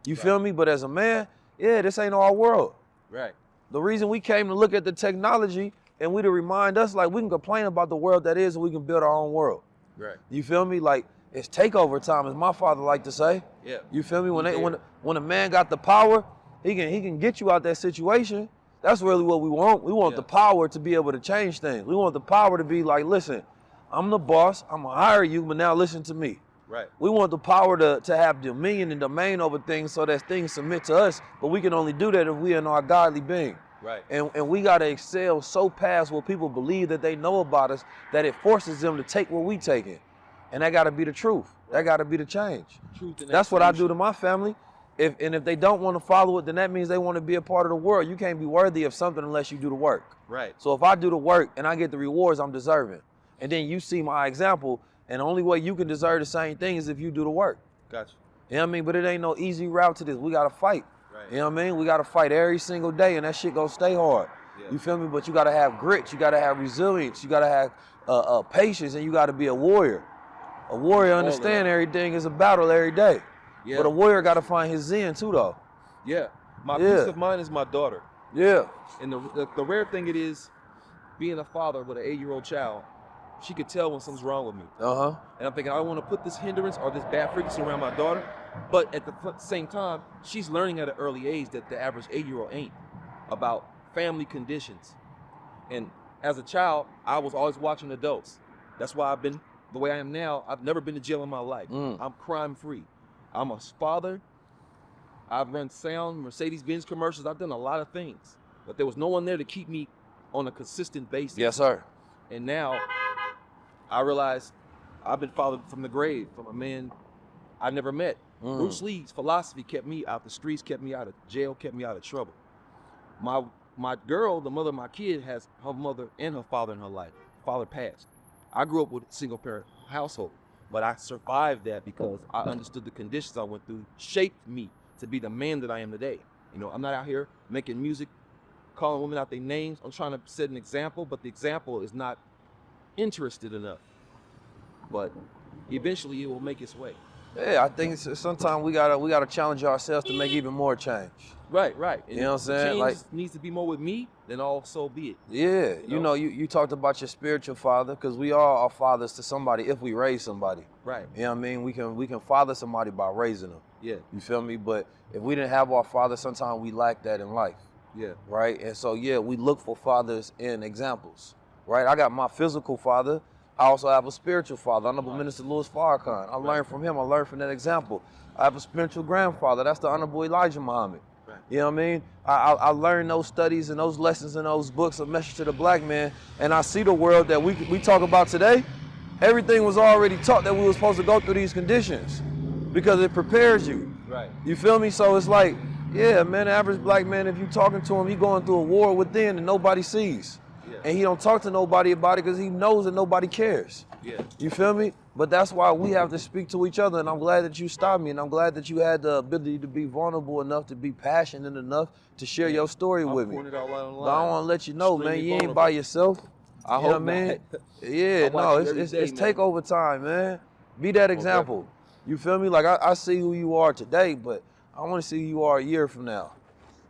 You feel me? But as a man, yeah, this ain't our world. Right. The reason we came to look at the technology and we to remind us, like, we can complain about the world that is and we can build our own world. Right. You feel me? Like, it's takeover time, as my father liked to say. Yeah. You feel me? When a man got the power, he can get you out that situation. That's really what we want. We want the power to be able to change things. We want the power to be like, listen, I'm the boss, I'm gonna hire you, but now listen to me. Right. We want the power to have dominion and domain over things so that things submit to us, but we can only do that if we are in our godly being. Right. And we gotta excel so past what people believe that they know about us that it forces them to take what we taking. And that gotta be the truth. That gotta be the change. That's what I do to my family. If they don't want to follow it, then that means they want to be a part of the world. You can't be worthy of something unless you do the work. Right. So if I do the work and I get the rewards, I'm deserving. And then you see my example, and the only way you can deserve the same thing is if you do the work. Gotcha. You know what I mean? But it ain't no easy route to this. We gotta fight. Right. You know what I mean? We gotta fight every single day, and that shit gonna stay hard. Yeah. You feel me? But you gotta have grit. You gotta have resilience. You gotta have patience, and you gotta be a warrior. A warrior understand everything is a battle every day. Yeah. But a warrior gotta find his zen too, though. Yeah. My peace of mind is my daughter. Yeah. And the rare thing it is, being a father with an 8-year-old child, she could tell when something's wrong with me. Uh-huh. And I'm thinking, I don't want to put this hindrance or this bad frequency around my daughter. But at the same time, she's learning at an early age that the average 8-year-old ain't, about family conditions. And as a child, I was always watching adults. That's why I've been the way I am now. I've never been to jail in my life. I'm crime free. I'm a father. I've run sound, Mercedes-Benz commercials. I've done a lot of things. But there was no one there to keep me on a consistent basis. Yes, sir. And now I realize I've been fathered from the grave from a man I never met. Bruce Lee's philosophy kept me out the streets, kept me out of jail, kept me out of trouble. My girl, the mother of my kid, has her mother and her father in her life. Father passed. I grew up with a single parent household, but I survived that because I understood the conditions I went through shaped me to be the man that I am today. You know, I'm not out here making music, calling women out their names. I'm trying to set an example, but the example is not interested enough. But eventually it will make its way. Yeah, I think sometimes we gotta challenge ourselves to make even more change. Right. You know what I'm saying? Change Like, needs to be more with me than also be it. yeah, you talked about your spiritual father, because we all are fathers to somebody if we raise somebody. Right. You know what I mean? We can father somebody by raising them. Yeah. You feel me? But if we didn't have our father, sometimes we lack that in life. Yeah. Right? And so, yeah, we look for fathers in examples. Right? I got my physical father. I also have a spiritual father, Honorable Minister Louis Farrakhan. I learned from him. I learned from that example. I have a spiritual grandfather. That's the Honorable Elijah Muhammad. Right. You know what I mean? I learned those studies and those lessons in those books, A Message to the Black Man, and I see the world that we talk about today. Everything was already taught that we were supposed to go through these conditions because it prepares you. Right. You feel me? So it's like, yeah, man, the average black man, if you talking to him, he going through a war within and nobody sees. Yeah. And he don't talk to nobody about it because he knows that nobody cares. Yeah. You feel me? But that's why we have to speak to each other, and I'm glad that you stopped me, and I'm glad that you had the ability to be vulnerable enough, to be passionate enough to share your story with me. It all out on But I want to let you know, man, you ain't by yourself. I you know hope what I mean? not. Yeah, no, it's takeover time, man. Be that example. You feel me? Like, I see who you are today, but I want to see who you are a year from now.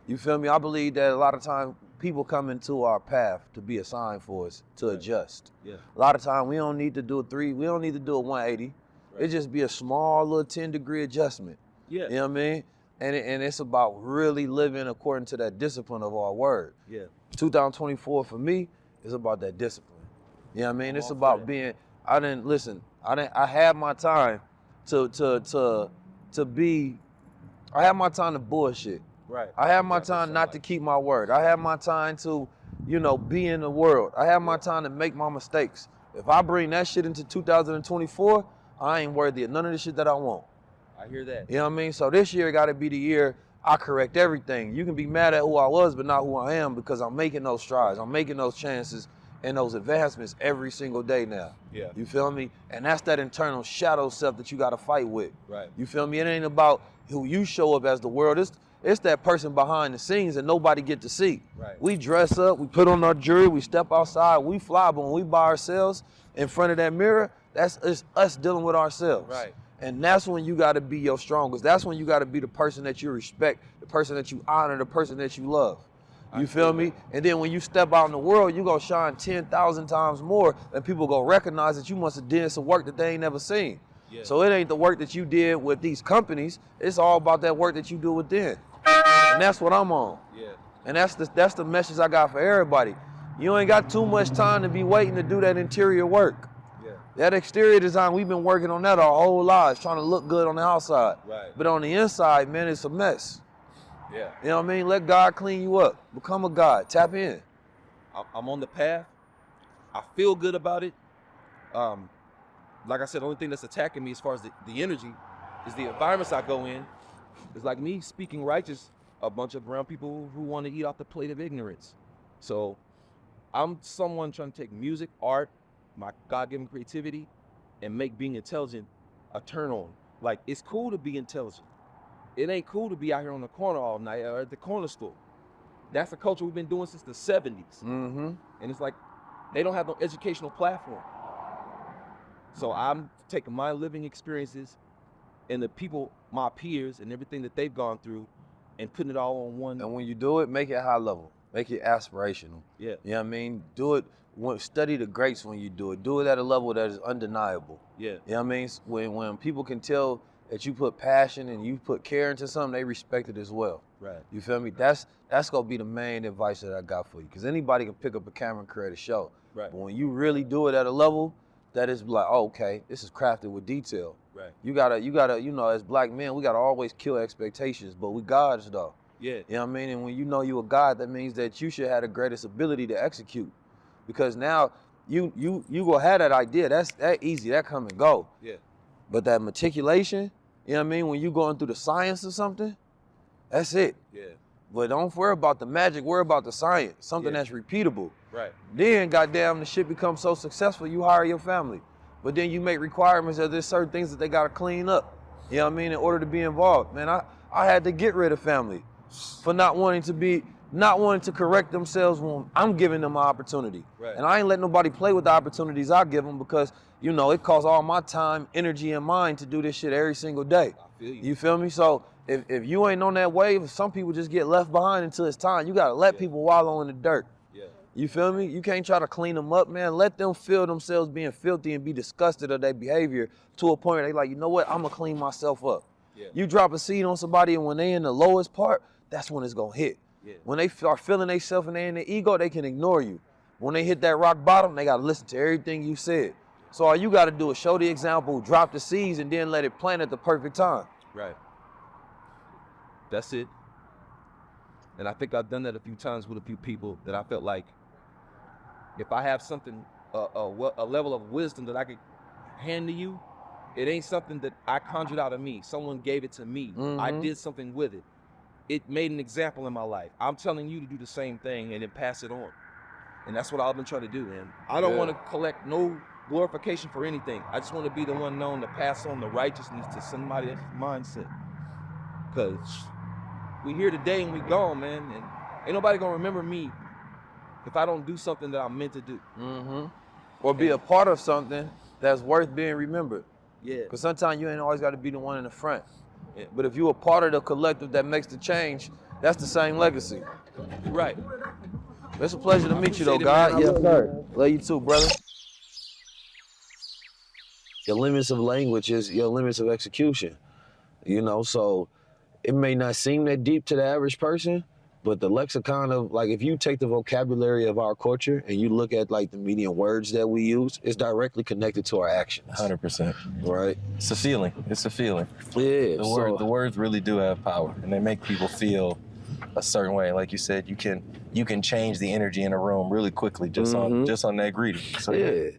You feel me? I believe that a lot of times people come into our path to be a sign for us to adjust. Yeah. A lot of time we don't need to do a 180. It just be a small little 10-degree adjustment. Yeah. You know what I mean? And it's about really living according to that discipline of our word. Yeah. 2024 for me is about that discipline. You know what I mean? It's about being, I had my time I had my time to bullshit. Right. I had my time not to keep my word. I had my time to you know, be in the world. I have my time to make my mistakes. If I bring that shit into 2024, I ain't worthy of none of the shit that I want. I hear that. You know what I mean? So this year got to be the year I correct everything. You can be mad at who I was, but not who I am, because I'm making those strides. I'm making those chances and those advancements every single day now. Yeah. You feel me? And that's that internal shadow self that you got to fight with. Right. You feel me? It ain't about who you show up as the world. It's that person behind the scenes that nobody get to see. Right. We dress up, we put on our jewelry, we step outside, we fly, but when we by ourselves in front of that mirror, it's us dealing with ourselves. Right. And that's when you got to be your strongest. That's when you got to be the person that you respect, the person that you honor, the person that you love. You feel me? And then when you step out in the world, you gonna shine 10,000 times more, and people gonna recognize that you must have did some work that they ain't never seen. Yeah. So it ain't the work that you did with these companies. It's all about that work that you do within. And that's what I'm on. Yeah. And that's the message I got for everybody. You ain't got too much time to be waiting to do that interior work. Yeah. That exterior design, we've been working on that our whole lives, trying to look good on the outside. Right. But on the inside, man, it's a mess. Yeah. You know what I mean? Let God clean you up. Become a God. Tap in. I'm on the path. I feel good about it. Like I said, the only thing that's attacking me as far as the energy is the environments I go in. It's like me speaking righteous, a bunch of brown people who want to eat off the plate of ignorance. So I'm someone trying to take music, art, my God-given creativity, and make being intelligent a turn on. Like, it's cool to be intelligent. It ain't cool to be out here on the corner all night or at the corner store. That's a culture we've been doing since the 70s. Mm-hmm. And it's like, they don't have no educational platform. So I'm taking my living experiences and the people, my peers, and everything that they've gone through and putting it all on one. And when you do it, make it high level. Make it aspirational. Yeah. You know what I mean? Do it, study the greats when you do it. Do it at a level that is undeniable. Yeah. You know what I mean? When people can tell that you put passion and you put care into something, they respect it as well. Right. You feel me? That's gonna be the main advice that I got for you. Because anybody can pick up a camera and create a show. Right. But when you really do it at a level that is like, oh, okay, this is crafted with detail. Right. You gotta, you know, as black men, we gotta always kill expectations, but we gods though. Yeah. You know what I mean? And when you know you a God, that means that you should have the greatest ability to execute. Because now you gonna have that idea. That's that easy, that come and go. Yeah. But that meticulation, you know what I mean? When you going through the science of something, that's it. Yeah. But don't worry about the magic, worry about the science, something that's repeatable. Right. Then, goddamn, the shit becomes so successful, you hire your family. But then you make requirements that there's certain things that they gotta clean up. You know what I mean? In order to be involved. Man, I had to get rid of family for not wanting to correct themselves when I'm giving them an opportunity. Right. And I ain't let nobody play with the opportunities I give them because, you know, it costs all my time, energy, and mind to do this shit every single day. I feel you. You feel me? So if you ain't on that wave, some people just get left behind until it's time. You gotta let people wallow in the dirt. Yeah. You feel me? You can't try to clean them up, man. Let them feel themselves being filthy and be disgusted of their behavior to a point where they like, you know what? I'm gonna clean myself up. Yeah. You drop a seed on somebody and when they in the lowest part, that's when it's gonna hit. Yeah. When they are feeling themselves and they in their ego, they can ignore you. When they hit that rock bottom, they gotta listen to everything you said. So all you gotta do is show the example, drop the seeds, and then let it plant at the perfect time. Right. That's it. And I think I've done that a few times with a few people that I felt like if I have something, a level of wisdom that I could hand to you, it ain't something that I conjured out of me. Someone gave it to me. I did something with it. It made an example in my life. I'm telling you to do the same thing and then pass it on. And that's what I've been trying to do, man. I don't want to collect no glorification for anything. I just want to be the one known to pass on the righteousness to somebody else's mindset. Because we here today and we gone, man. And ain't nobody going to remember me if I don't do something that I'm meant to do. Or be a part of something that's worth being remembered. Yeah. Because sometimes you ain't always got to be the one in the front. Yeah. But if you're a part of the collective that makes the change, that's the same legacy. Right. It's a pleasure to meet you, though, God. Yes, sir. Love you too, brother. Your limits of language is your limits of execution. You know, so it may not seem that deep to the average person, but the lexicon of, like, if you take the vocabulary of our culture and you look at, like, the median words that we use, it's directly connected to our actions. 100%. Right? It's a feeling. It's a feeling. Yeah. The words really do have power, and they make people feel a certain way. Like you said, you can change the energy in a room really quickly just on that greeting. So,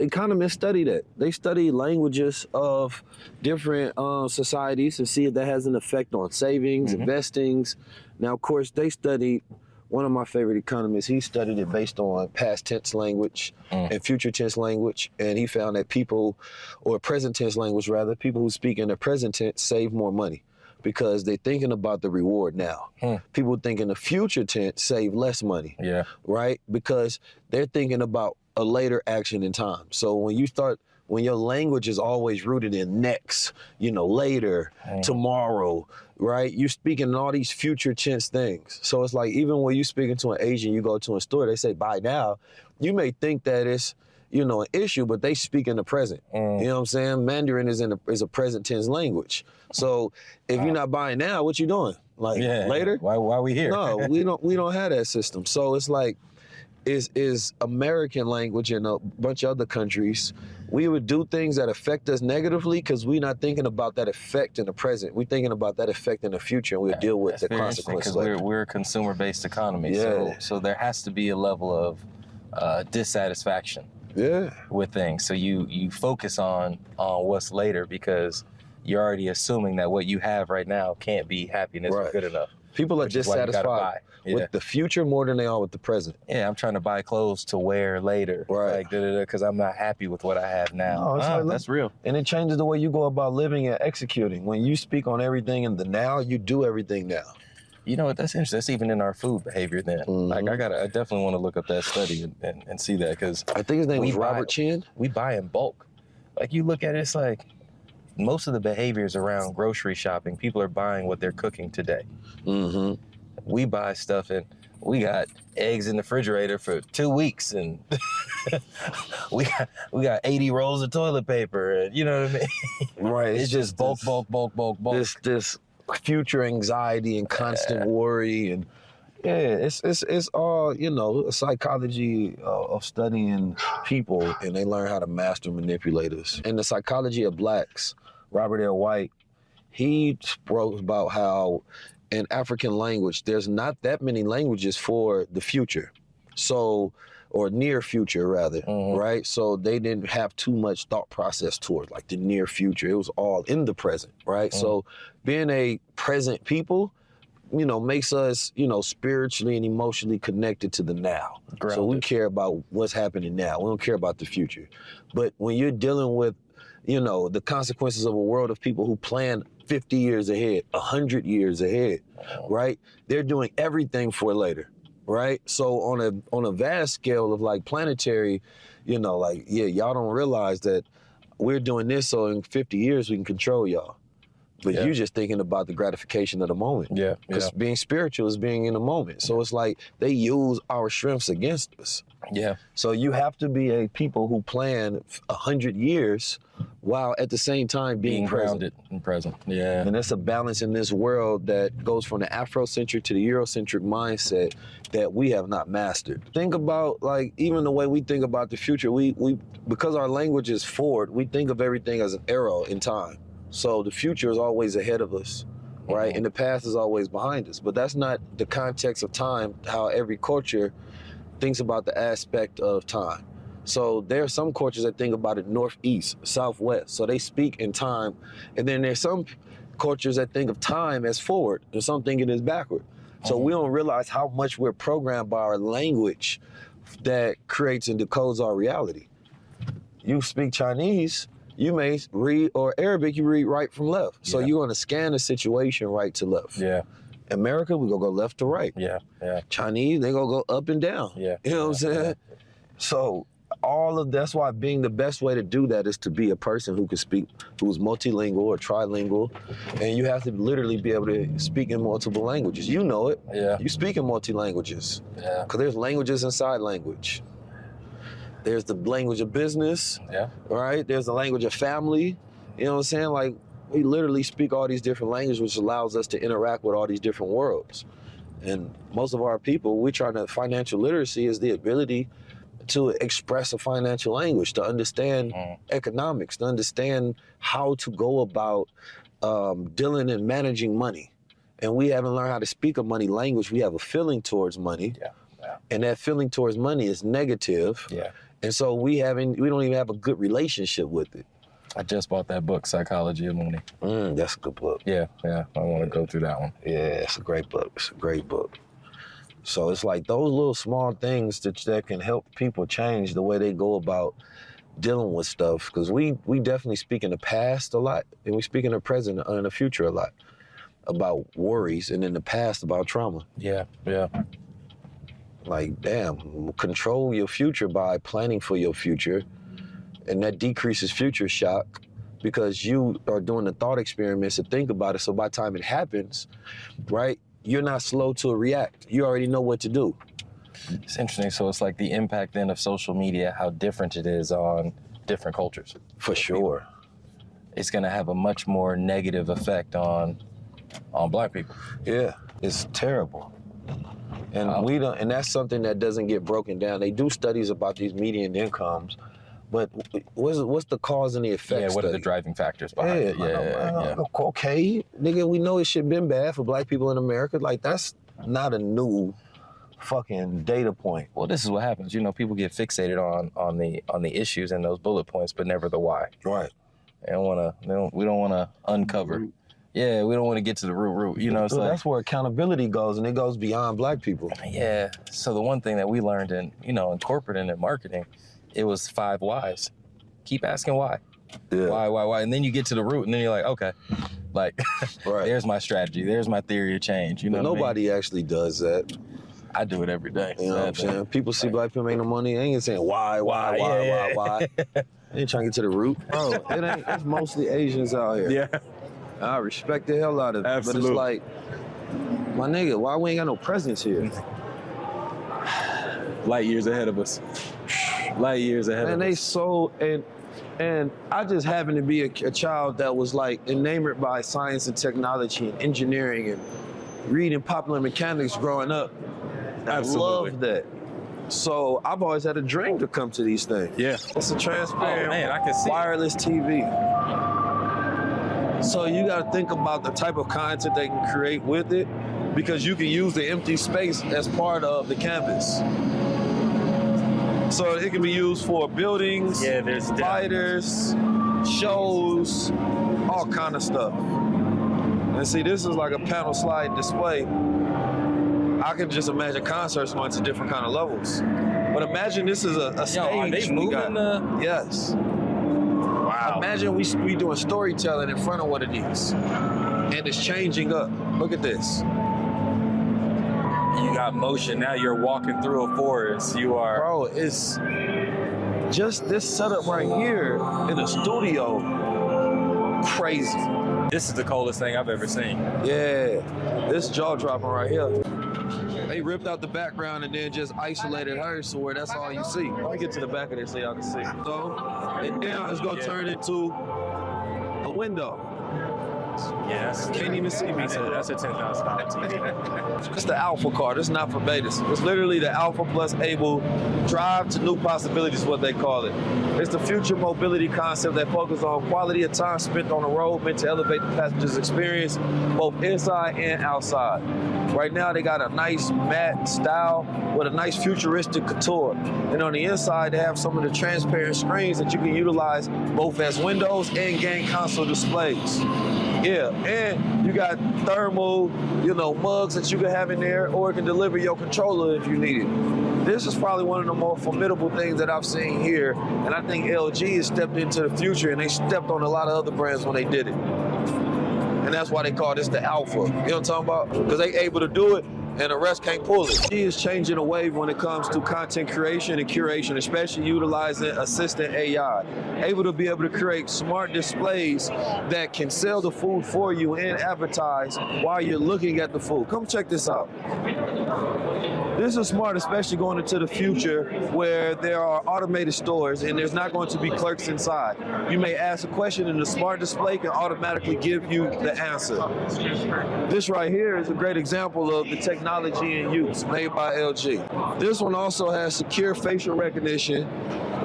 Economists study that. They study languages of different societies and see if that has an effect on savings, investings. Now, of course, they studied, one of my favorite economists, he studied it based on past tense language and future tense language. And he found that people, or present tense language rather, people who speak in the present tense save more money because they're thinking about the reward now. People thinking the future tense save less money, right? Because they're thinking about a later action in time. So when your language is always rooted in next, later, tomorrow, right? You're speaking in all these future tense things. So it's like, even when you're speaking to an Asian, you go to a store, they say, buy now. You may think that it's, an issue, but they speak in the present. You know what I'm saying? Mandarin is a present tense language. So if you're not buying now, what you doing? Like later? Why are we here? No, we don't have that system. So it's like, is American language in a bunch of other countries, we would do things that affect us negatively because we're not thinking about that effect in the present. We're thinking about that effect in the future, and we'll deal with the consequences. Because we're a consumer-based economy, so there has to be a level of dissatisfaction with things. So you focus on what's later because you're already assuming that what you have right now can't be happiness or good enough. People are dissatisfied with the future more than they are with the present. Yeah, I'm trying to buy clothes to wear later, like because I'm not happy with what I have now. That's real. And it changes the way you go about living and executing. When you speak on everything in the now, you do everything now. You know what? That's interesting. That's even in our food behavior. Then, like, I definitely want to look up that study and see that because I think his name was Robert Chin. We buy in bulk. Like you look at it, it's like most of the behaviors around grocery shopping, people are buying what they're cooking today. We buy stuff and we got eggs in the refrigerator for 2 weeks and we got 80 rolls of toilet paper and you know what I mean? Right. It's just bulk. This future anxiety and constant worry and it's all, a psychology of studying people, and they learn how to master manipulators. And the psychology of blacks, Robert L. White, he spoke about how in African language, there's not that many languages for the future. So, or near future rather, right? So they didn't have too much thought process towards like the near future. It was all in the present, right? So being a present people, makes us, spiritually and emotionally connected to the now. Grounded. So we care about what's happening now. We don't care about the future. But when you're dealing with, the consequences of a world of people who plan 50 years ahead, 100 years ahead, right? They're doing everything for later, right? So on a vast scale of like planetary, y'all don't realize that we're doing this so in 50 years we can control y'all. But you're just thinking about the gratification of the moment. Because being spiritual is being in the moment. So it's like they use our strengths against us. So you have to be a people who plan 100 years while at the same time being grounded and present. And it's a balance in this world that goes from the Afrocentric to the Eurocentric mindset that we have not mastered. Think about like even the way we think about the future. We because our language is forward, we think of everything as an arrow in time. So the future is always ahead of us, right? And the past is always behind us. But that's not the context of time, how every culture thinks about the aspect of time. So there are some cultures that think about it northeast, southwest. So they speak in time. And then there's some cultures that think of time as forward and some think it is backward. So we don't realize how much we're programmed by our language that creates and decodes our reality. You speak Chinese, you may read, or Arabic, you read right from left. So you're gonna scan the situation right to left. America, we're gonna go left to right. Chinese, they're gonna go up and down. You know what I'm saying? So that's why being the best way to do that is to be a person who can speak, who's multilingual or trilingual. And you have to literally be able to speak in multiple languages. You know it. You speak in multi-languages. Because there's languages inside language. There's the language of business, right? There's the language of family. You know what I'm saying? Like, we literally speak all these different languages, which allows us to interact with all these different worlds. And most of our people, financial literacy is the ability to express a financial language, to understand economics, to understand how to go about dealing and managing money. and we haven't learned how to speak a money language. We have a feeling towards money, and that feeling towards money is negative. And so we don't even have a good relationship with it. I just bought that book, Psychology of Money. That's a good book. Yeah, I want to go through that one. Yeah, it's a great book. It's a great book. So it's like those little small things that can help people change the way they go about dealing with stuff. Because we definitely speak in the past a lot, and we speak in the present and the future a lot about worries, and in the past about trauma. Yeah. Like, damn, control your future by planning for your future, and that decreases future shock because you are doing the thought experiments to think about it. So by the time it happens, right, you're not slow to react. You already know what to do. It's interesting. So it's like the impact then of social media, how different it is on different cultures. For sure. It's going to have a much more negative effect on Black people. Yeah, it's terrible. And we don't, and that's something that doesn't get broken down. They do studies about these median incomes, but what's the cause and the effect? Yeah, what are the driving factors behind it? Yeah. Okay, nigga, we know it should been bad for Black people in America. Like, that's not a new fucking data point. Well, this is what happens. You know, people get fixated on the issues and those bullet points, but never the why. Right. We don't want to uncover. Yeah, we don't want to get to the root. You know, it's like, that's where accountability goes, and it goes beyond Black people. Yeah. So the one thing that we learned in corporate and in marketing, it was 5 whys. Keep asking why. Yeah. Why? And then you get to the root, and then you're like, okay, like, right. There's my strategy. There's my theory of change. You know, nobody actually does that. I do it every day. You know what I'm saying? People see Black people make no money. They ain't saying why. They ain't trying to get to the root. Bro, it's mostly Asians out here. Yeah. I respect the hell out of it. Absolutely. But it's like, my nigga, why we ain't got no presence here? Light years ahead of us. Light years ahead of us. And they so, and I just happened to be a child that was like enamored by science and technology and engineering and reading popular mechanics growing up. Absolutely. I love that. So I've always had a dream to come to these things. Yeah. It's a transparent I can see wireless TV. So you got to think about the type of content they can create with it, because you can use the empty space as part of the canvas. So it can be used for buildings, fighters, shows, all kind of stuff. And see, this is like a panel slide display. I can just imagine concerts going to different kind of levels. But imagine this is a stage. Are they moving Yes. Wow. Imagine we doing storytelling in front of one of these, and it's changing up. Look at this. You got motion. Now you're walking through a forest. You are. Bro, it's just this setup right here in a studio. Crazy. This is the coldest thing I've ever seen. Yeah, this jaw dropping right here. They ripped out the background and then just isolated her, so where that's all you see. Let me get to the back of this so y'all can see. So, and now it's gonna turn into a window. Yes. Can't even see me. That's a $10,000 TV. It's the alpha card. It's not for betas. It's literally the alpha plus able drive to new possibilities, what they call it. It's the future mobility concept that focuses on quality of time spent on the road, meant to elevate the passenger's experience, both inside and outside. Right now, they got a nice matte style with a nice futuristic couture. And on the inside, they have some of the transparent screens that you can utilize both as windows and game console displays. Yeah, and you got thermal, mugs that you can have in there, or it can deliver your controller if you need it. This is probably one of the more formidable things that I've seen here, and I think LG has stepped into the future, and they stepped on a lot of other brands when they did it. And that's why they call this the alpha. You know what I'm talking about? Because they able to do it, and the rest can't pull it. She is changing the wave when it comes to content creation and curation, especially utilizing assistant AI. Able to be able to create smart displays that can sell the food for you and advertise while you're looking at the food. Come check this out. This is smart, especially going into the future where there are automated stores and there's not going to be clerks inside. You may ask a question and the smart display can automatically give you the answer. This right here is a great example of the technology in use made by LG. This one also has secure facial recognition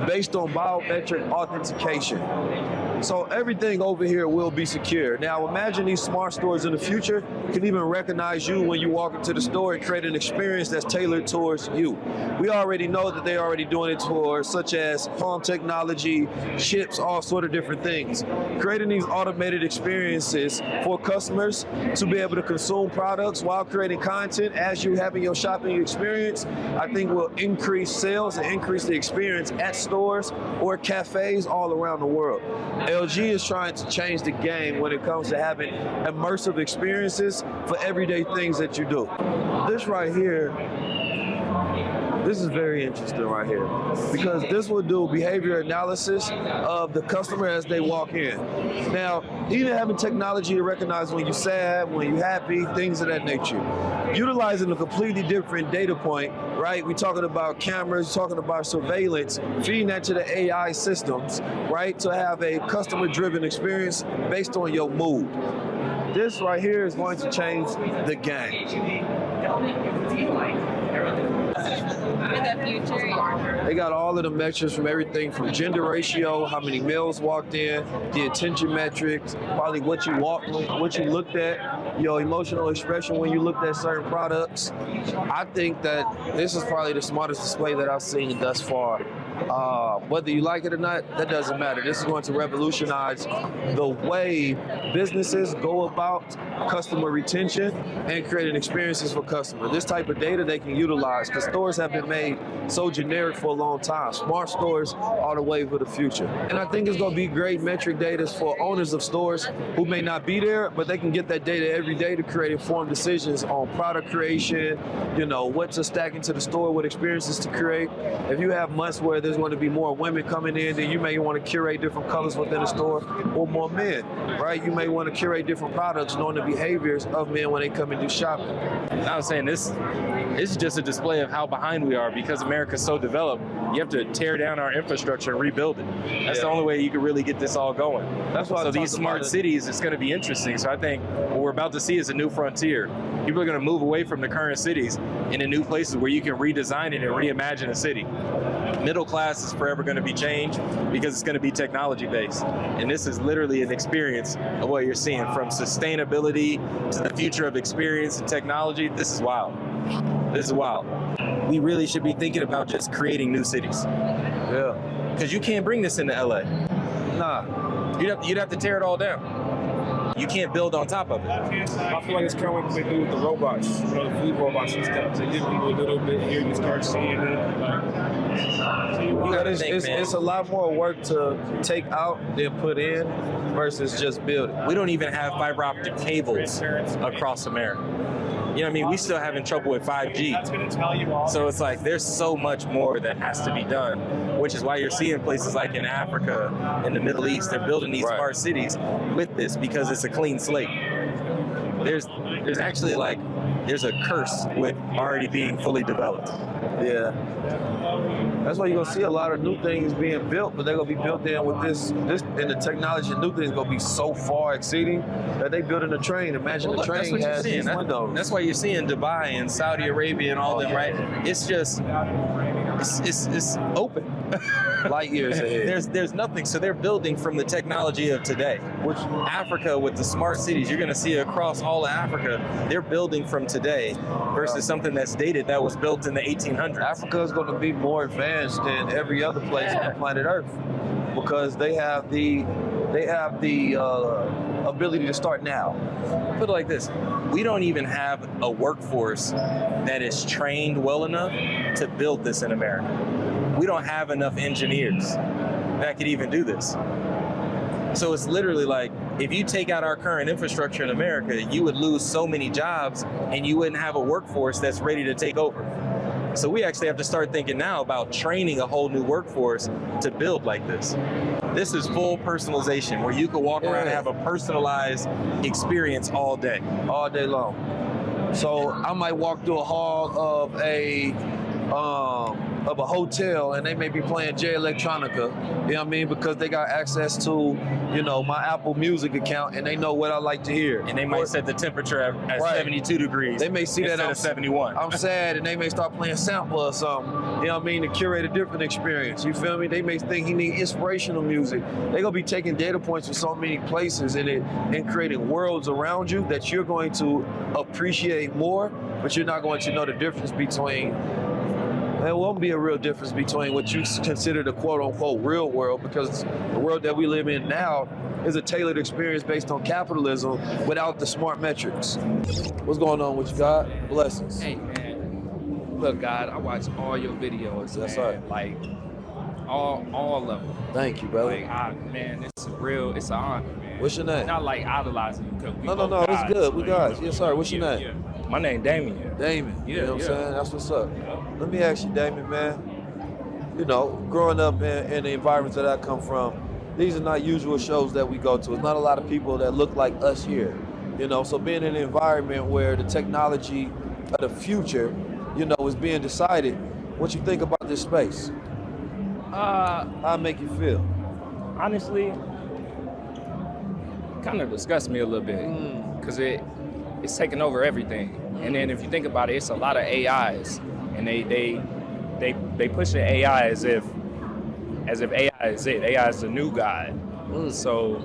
based on biometric authentication. So everything over here will be secure. Now imagine these smart stores in the future can even recognize you when you walk into the store and create an experience that's tailored towards you. We already know that they're already doing it towards such as home technology, chips, all sort of different things. Creating these automated experiences for customers to be able to consume products while creating content as you having your shopping experience, I think will increase sales and increase the experience at stores or cafes all around the world. LG is trying to change the game when it comes to having immersive experiences for everyday things that you do. This right here, this is very interesting right here because this will do behavior analysis of the customer as they walk in. Now, even having technology to recognize when you're sad, when you're happy, things of that nature. Utilizing a completely different data point, right? We're talking about cameras, talking about surveillance, feeding that to the AI systems, right? To have a customer-driven experience based on your mood. This right here is going to change the game. They got all of the metrics from everything from gender ratio, how many males walked in, the attention metrics, probably what you looked at, your emotional expression when you looked at certain products. I think that this is probably the smartest display that I've seen thus far. Whether you like it or not, that doesn't matter. This is going to revolutionize the way businesses go about customer retention and creating experiences for customers. This type of data they can utilize because stores have been made so generic for a long time. Smart stores are the wave of the future. And I think it's going to be great metric data for owners of stores who may not be there, but they can get that data every day to create informed decisions on product creation, what to stack into the store, what experiences to create. If you have months where there's going to be more women coming in, then you may want to curate different colors within the store, or more men, right? You may want to curate different products knowing the behaviors of men when they come and do shopping. I was saying this is just a display of how behind we are because America's so developed. You have to tear down our infrastructure and rebuild it. That's the only way you can really get this all going. That's why. So these smart cities, it's going to be interesting. So I think what we're about to see is a new frontier. People are going to move away from the current cities into new places where you can redesign it and reimagine a city. Middle class is forever going to be changed because it's going to be technology based. And this is literally an experience of what you're seeing from sustainability to the future of experience and technology. This is wild. This is wild. We really should be thinking about just creating new cities. Yeah. Because you can't bring this into LA. Nah. You'd have to tear it all down. You can't build on top of it. I feel like it's kind of like what they do with the robots, the food robots and stuff. They give you a little bit here, you start seeing it. It's a lot more work to take out than put in versus just building. We don't even have fiber optic cables across America. You know what I mean? We still having trouble with 5G. So it's like there's so much more that has to be done, which is why you're seeing places like in Africa, in the Middle East, they're building these smart cities with this because it's a clean slate. There's actually there's a curse with already being fully developed. Yeah. That's why you're gonna see a lot of new things being built, but they're gonna be built in with this and the technology. New things gonna be so far exceeding that they building a train. Imagine the train has these windows. That's why you're seeing Dubai and Saudi Arabia and all them, right? It's just it's open. Light years ahead. There's nothing. So they're building from the technology of today. Which Africa with the smart cities, you're going to see across all of Africa, they're building from today versus something that's dated that was built in the 1800s. Africa is going to be more advanced than every other place on planet Earth because they have the ability to start now. Put it like this: we don't even have a workforce that is trained well enough to build this in America. We don't have enough engineers that could even do this. So it's literally like, if you take out our current infrastructure in America, you would lose so many jobs and you wouldn't have a workforce that's ready to take over. So we actually have to start thinking now about training a whole new workforce to build like this. This is full personalization where you can walk around and have a personalized experience all day long. So I might walk through a hall of a of a hotel and they may be playing J Electronica, you know what I mean? Because they got access to, you know, my Apple Music account and they know what I like to hear. And they might set the temperature at 72 degrees. They may see that instead of 71. I'm sad and they may start playing sample or something, you know what I mean, to curate a different experience. You feel me? They may think he need inspirational music. They're gonna be taking data points from so many places and creating worlds around you that you're going to appreciate more, but you're not going to know the difference between. There won't be a real difference between what you consider the quote-unquote real world, because the world that we live in now is a tailored experience based on capitalism without the smart metrics. What's going on with you, God? Blessings. Hey, man. Look, God, I watch all your videos. Yes, man. sir. Like, all of them. Thank you, brother. Like, man, it's an honor, man. What's your name? Not like idolizing you. No, it's good. We guys. Yes, sir. What's your name? Yeah. My name Damien. Damon. You know what I'm Yeah. saying? That's what's up. Let me ask you, Damon, man. You know, growing up in the environments that I come from, these are not usual shows that we go to. It's not a lot of people that look like us here. You know, so being in an environment where the technology of the future, you know, is being decided, what you think about this space? How it make you feel? Honestly, kind of disgusts me a little bit because it's taking over everything. And then if you think about it, it's a lot of AIs, and they push the AI as if AI is it. AI is the new god. So,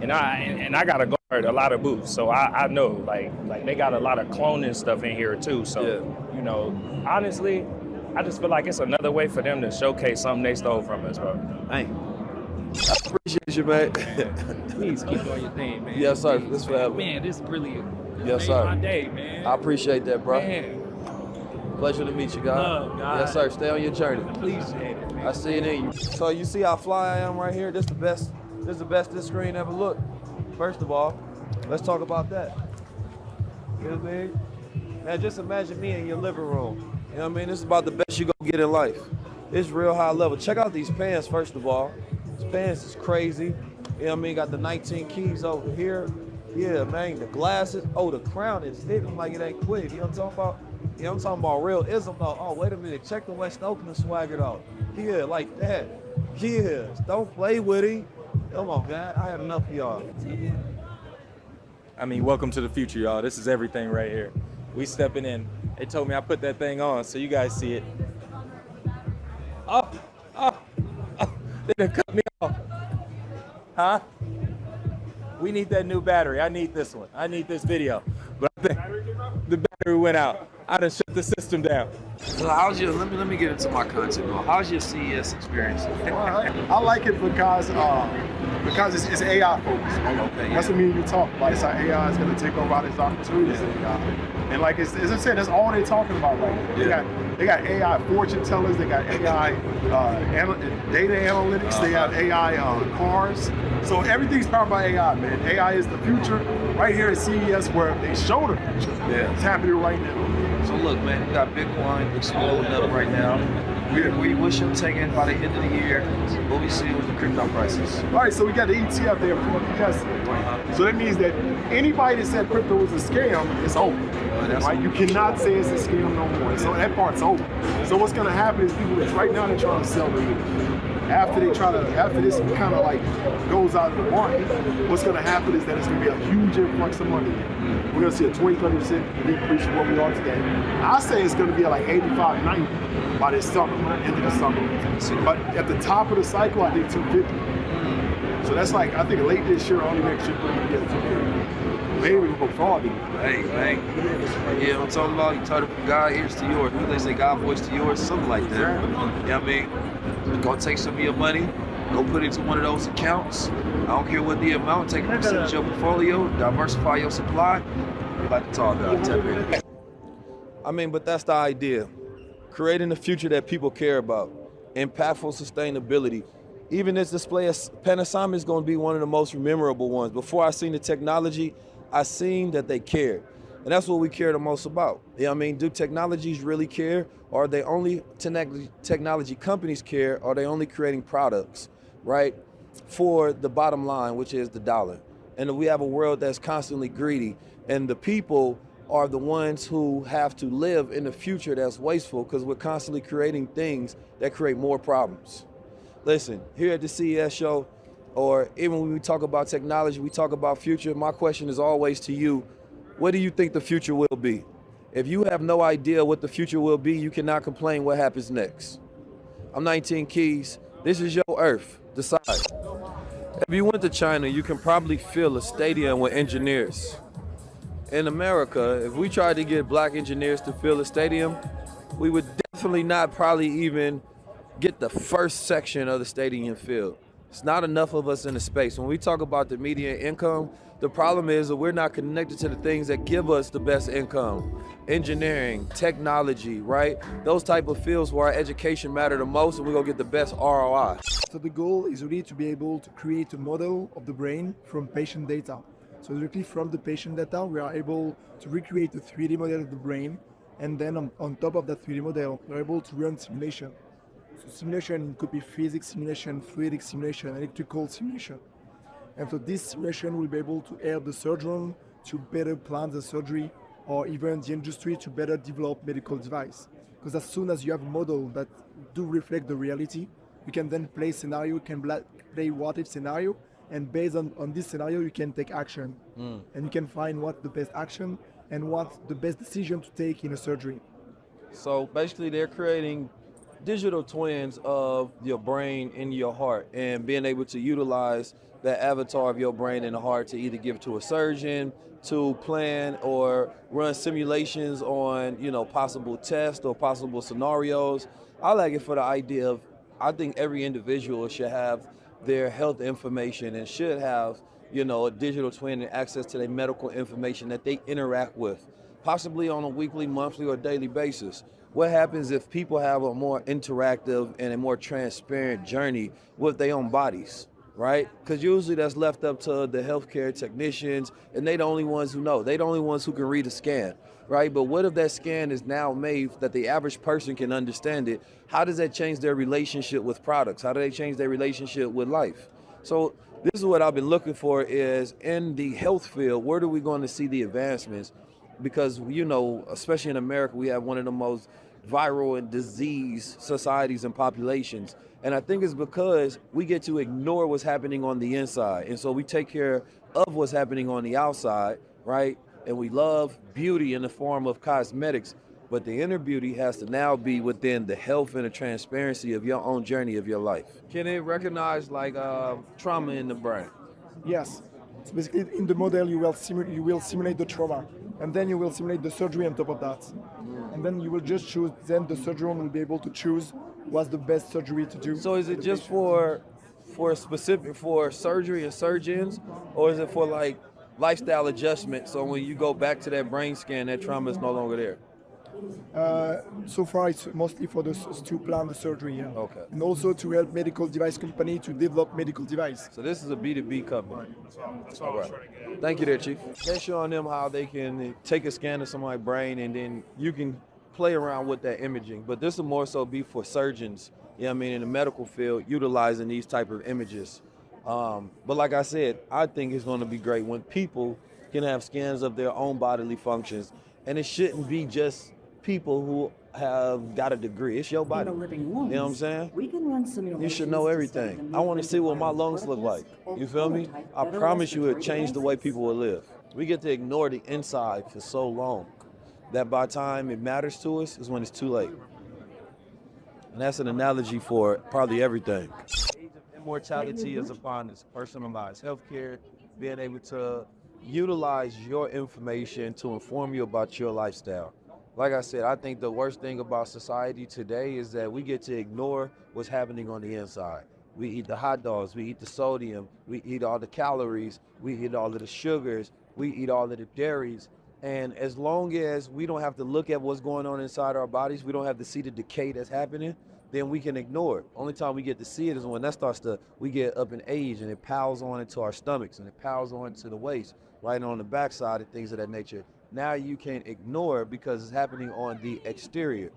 and I gotta guard a lot of booths, so I know like they got a lot of cloning stuff in here too. So you know, honestly, I just feel like it's another way for them to showcase something they stole from us, bro. Hey, I appreciate you, man. Please keep doing your thing, man. Yes, sir. This forever. Man, this really yes, made sir. my day, man. I appreciate that, bro. Man. Pleasure to meet you, God. Love, God. Yes, sir. Stay on your journey. Appreciate it, man. I see it in you. So you see how fly I am right here? This the best this screen ever looked. First of all, let's talk about that. You know what I mean? Now just imagine me in your living room. You know what I mean? This is about the best you gonna get in life. It's real high level. Check out these pants, first of all. These pants is crazy. You know what I mean? Got the 19 keys over here. Yeah, man, the glasses. Oh, the crown is hitting like it ain't quick. You know what I'm talking about? Yeah, I'm talking about real ism though. Oh, wait a minute. Check the West Oakland swagger though. Yeah, like that. Yeah, don't play with him. Come on, man. I had enough of y'all. I mean, welcome to the future, y'all. This is everything right here. We stepping in. They told me I put that thing on, so you guys see it. Oh, they done cut me off. Huh? We need that new battery. I need this one. I need this video. But I think the battery went out. I done shut the system down. So how's your, let me get into my content now. How's your CES experience? I like it because it's AI focused. Okay, that's what me and you talk about. It's how AI is going to take over all these opportunities. And like as I said, that's all they're talking about right now. They got AI fortune tellers. They got AI data analytics. They got AI cars. So everything's powered by AI, man. AI is the future. Right here at CES, where they show the future. Yeah, it's happening right now. So look, man, you got Bitcoin exploding up right now. We wish him taking by the end of the year what we see with the crypto prices. All right, so we got the ETF there for testing. So that means that anybody that said crypto was a scam, it's over. Right? You cannot say it's a scam no more. So that part's over. So what's going to happen is people right now they're trying to sell it. After this kind of like goes out of the market, what's going to happen is that it's going to be a huge influx of money. We're going to see a 20-30% decrease from what we are today. I say it's going to be at like 85, 90 by this summer, end of the summer. But at the top of the cycle, I think 250. So that's like, I think late this year, early next year, we're going to be at 250. Maybe we'll go far deep. Hey, man. Yeah, I'm talking about you taught it from God ears to yours. What they say, God voice to yours, something like that. You know what I mean? Go take some of your money, go put it into one of those accounts. I don't care what the amount, take a percentage of your portfolio, diversify your supply. We like to talk about it. I mean, but that's the idea. Creating a future that people care about. Impactful sustainability. Even this display of Panasonic is going to be one of the most memorable ones. Before I seen the technology, I seen that they cared. And that's what we care the most about. You know what I mean? Do technologies really care? Or are they only technology companies care? Or are they only creating products, right? For the bottom line, which is the dollar. And we have a world that's constantly greedy. And the people are the ones who have to live in the future that's wasteful because we're constantly creating things that create more problems. Listen, here at the CES show, or even when we talk about technology, we talk about future, my question is always to you, what do you think the future will be? If you have no idea what the future will be, you cannot complain what happens next. I'm 19 Keys. This is your Earth. Decide. If you went to China, you can probably fill a stadium with engineers. In America, if we tried to get black engineers to fill a stadium, we would definitely not probably even get the first section of the stadium filled. It's not enough of us in the space. When we talk about the median income, the problem is that we're not connected to the things that give us the best income. Engineering, technology, right? Those type of fields where our education matter the most and we're gonna get the best ROI. So the goal is really to be able to create a model of the brain from patient data. So directly from the patient data, we are able to recreate a 3D model of the brain, and then on top of that 3D model, we're able to run simulation. So simulation could be physics simulation, fluidic simulation, electrical simulation. And so this simulation will be able to help the surgeon to better plan the surgery, or even the industry to better develop medical device. Because as soon as you have a model that do reflect the reality, you can then play scenario, you can play what if scenario, and based on this scenario, you can take action. And you can find what the best action and what the best decision to take in a surgery. So basically they're creating digital twins of your brain and your heart and being able to utilize that avatar of your brain and the heart to either give to a surgeon, to plan or run simulations on, possible tests or possible scenarios. I like it for the idea of, I think every individual should have their health information and should have, a digital twin and access to their medical information that they interact with, possibly on a weekly, monthly, or daily basis. What happens if people have a more interactive and a more transparent journey with their own bodies, right? Because usually that's left up to the healthcare technicians, and they the only ones who know. They the only ones who can read a scan, right? But what if that scan is now made that the average person can understand it? How does that change their relationship with products? How do they change their relationship with life? So this is what I've been looking for is in the health field, where are we going to see the advancements? Because, especially in America, we have one of the most viral and disease societies and populations. And I think it's because we get to ignore what's happening on the inside. And so we take care of what's happening on the outside, right? And we love beauty in the form of cosmetics. But the inner beauty has to now be within the health and the transparency of your own journey of your life. Can it recognize trauma in the brain? Yes. So basically in the model you will simulate the trauma, and then you will simulate the surgery on top of that. And then you will just choose, then the surgeon will be able to choose what's the best surgery to do. So is it just for specific for surgery and surgeons, or is it for lifestyle adjustment? So when you go back to that brain scan, that trauma is no longer there? So far it's mostly for to plan the surgery, yeah. Okay. And also to help medical device company to develop medical device. So this is a B2B company. All right. Thank you there, Chief. They're showing them how they can take a scan of somebody's brain and then you can play around with that imaging. But this will more so be for surgeons, in the medical field, utilizing these type of images. But like I said, I think it's going to be great when people can have scans of their own bodily functions. And it shouldn't be just people who have got a degree. It's your body. You know what I'm saying? You should know everything. I want to see what my lungs look like. You feel me? I promise you it'll change the way people will live. We get to ignore the inside for so long that by the time it matters to us is when it's too late. And that's an analogy for probably everything. Age of immortality is upon us. Personalized healthcare, being able to utilize your information to inform you about your lifestyle. Like I said, I think the worst thing about society today is that we get to ignore what's happening on the inside. We eat the hot dogs, we eat the sodium, we eat all the calories, we eat all of the sugars, we eat all of the dairies. And as long as we don't have to look at what's going on inside our bodies, we don't have to see the decay that's happening, then we can ignore it. Only time we get to see it is when we get up in age and it piles on into our stomachs and it piles on to the waist, right on the backside and things of that nature. Now you can't ignore it because it's happening on the exterior.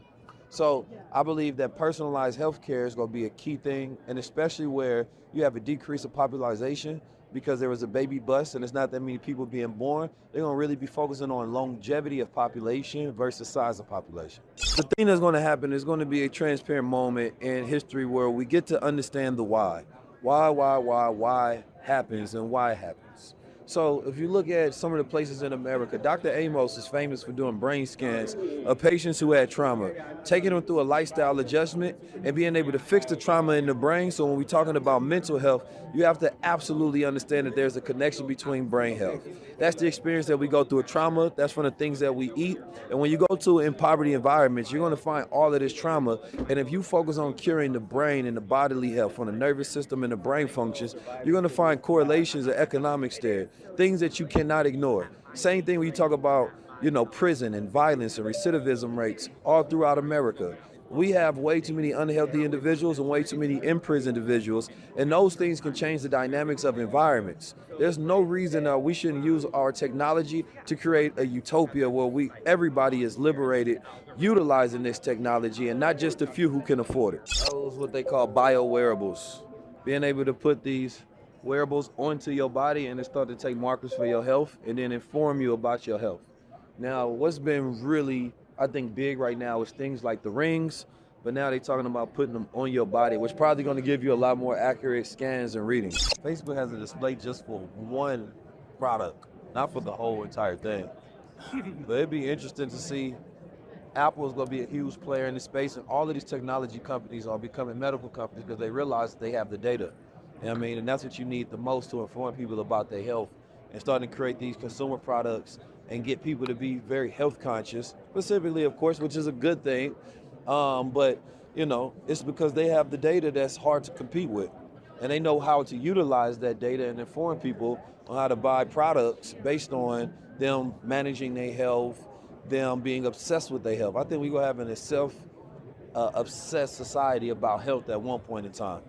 So I believe that personalized healthcare is going to be a key thing, and especially where you have a decrease of population, because there was a baby bust and it's not that many people being born, they're gonna really be focusing on longevity of population versus size of population. The thing that's gonna happen is gonna be a transparent moment in history where we get to understand the why. Why happens and why it happens. So if you look at some of the places in America, Dr. Amos is famous for doing brain scans of patients who had trauma, taking them through a lifestyle adjustment and being able to fix the trauma in the brain. So when we're talking about mental health, you have to absolutely understand that there's a connection between brain health. That's the experience that we go through a trauma. That's from the things that we eat. And when you go to in poverty environments, you're going to find all of this trauma. And if you focus on curing the brain and the bodily health, on the nervous system and the brain functions, you're going to find correlations of economics there, things that you cannot ignore. Same thing when you talk about, prison and violence and recidivism rates all throughout America. We have way too many unhealthy individuals and way too many in-prison individuals, and those things can change the dynamics of environments. There's no reason we shouldn't use our technology to create a utopia where everybody is liberated utilizing this technology and not just a few who can afford it. Those what they call bio-wearables. Being able to put these wearables onto your body and it start to take markers for your health and then inform you about your health. Now, what's been really, I think, big right now is things like the rings, but now they're talking about putting them on your body, which probably going to give you a lot more accurate scans and readings. Facebook has a display just for one product, not for the whole entire thing. But it'd be interesting to see. Apple's going to be a huge player in this space, and all of these technology companies are becoming medical companies because they realize that they have the data. You know what I mean? And that's what you need the most to inform people about their health and starting to create these consumer products and get people to be very health conscious, specifically, of course, which is a good thing. But, it's because they have the data that's hard to compete with. And they know how to utilize that data and inform people on how to buy products based on them managing their health, them being obsessed with their health. I think we're going to have a self-obsessed society about health at one point in time.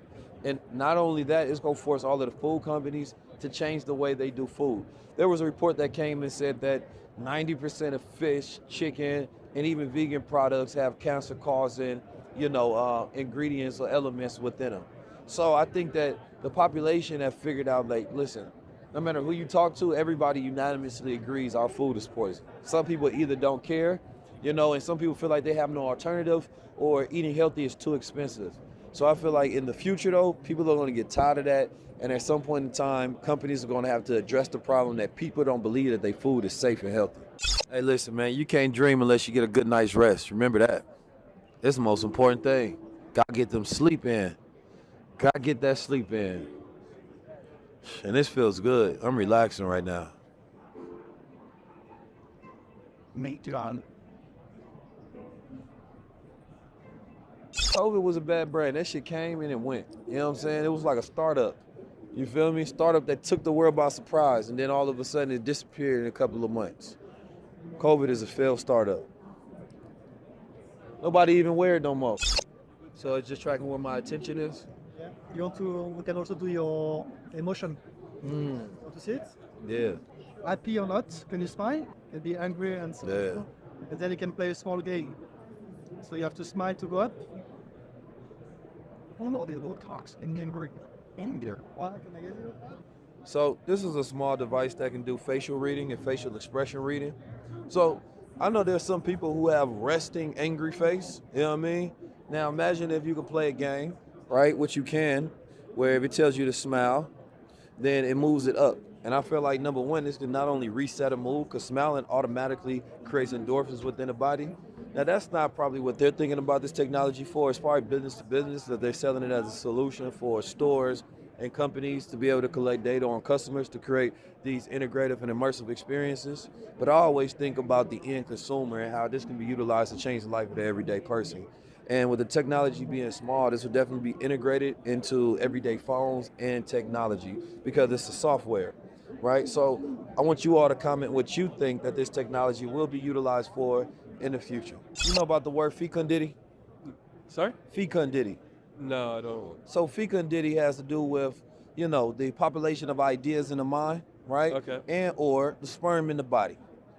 And not only that, it's going to force all of the food companies to change the way they do food. There was a report that came and said that 90% of fish, chicken, and even vegan products have cancer-causing, ingredients or elements within them. So I think that the population have figured out, listen, no matter who you talk to, everybody unanimously agrees our food is poison. Some people either don't care, and some people feel like they have no alternative, or eating healthy is too expensive. So I feel like in the future, though, people are going to get tired of that. And at some point in time, companies are going to have to address the problem that people don't believe that their food is safe and healthy. Hey, listen, man, you can't dream unless you get a good night's rest. Remember that. It's the most important thing. Gotta get them sleep in. Gotta get that sleep in. And this feels good. I'm relaxing right now. COVID was a bad brand. That shit came and it went. You know what I'm saying? It was like a startup. You feel me? Startup that took the world by surprise, and then all of a sudden it disappeared in a couple of months. COVID is a failed startup. Nobody even wear it no more. So it's just tracking where my attention is. Yeah. We can also do your emotion. Want to see it? Yeah. Happy or not? Can you smile? Can be angry and so. Yeah. And then you can play a small game. So you have to smile to go up. Oh no, the little talks and angry. Anger. Why can I get you? So this is a small device that can do facial reading and facial expression reading. So I know there's some people who have resting angry face, you know what I mean? Now imagine if you could play a game, right, which you can, where if it tells you to smile, then it moves it up. And I feel like number one, this can not only reset a mood, because smiling automatically creates endorphins within the body. Now that's not probably what they're thinking about this technology for. It's probably business to business, that they're selling it as a solution for stores and companies to be able to collect data on customers to create these integrative and immersive experiences. But I always think about the end consumer and how this can be utilized to change the life of the everyday person. And with the technology being small, this will definitely be integrated into everyday phones and technology because it's a software, right? So I want you all to comment what you think that this technology will be utilized for in the future. You know about the word fecundity? Sorry? Fecundity. No, I don't. So fecundity has to do with, the population of ideas in the mind, right? Okay. And or the sperm in the body,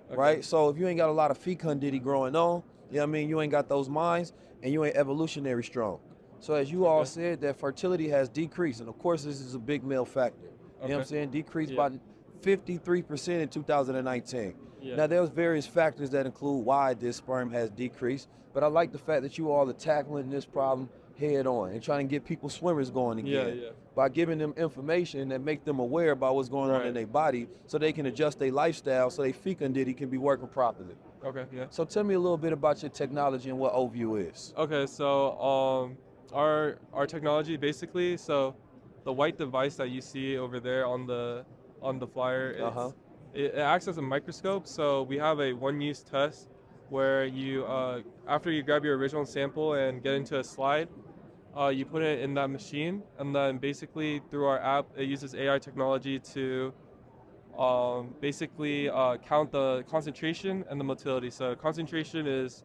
right? So if you ain't got a lot of fecundity growing on, you ain't got those minds and you ain't evolutionary strong. So as you all said, that fertility has decreased. And of course, this is a big male factor. You know what I'm Okay. saying? Decreased Yeah. by 53% in 2019. Yeah. Now, there's various factors that include why this sperm has decreased, but I like the fact that you all are tackling this problem head on and trying to get people swimmers going again Yeah. by giving them information that make them aware about what's going on in their body so they can adjust their lifestyle so their fecundity can be working properly. Okay, yeah. So tell me a little bit about your technology and what OView is. Okay, so our technology basically, so the white device that you see over there on the flyer, it acts as a microscope. So we have a one-use test where you after you grab your original sample and get into a slide, you put it in that machine, and then basically through our app, it uses AI technology to basically count the concentration and the motility. So concentration is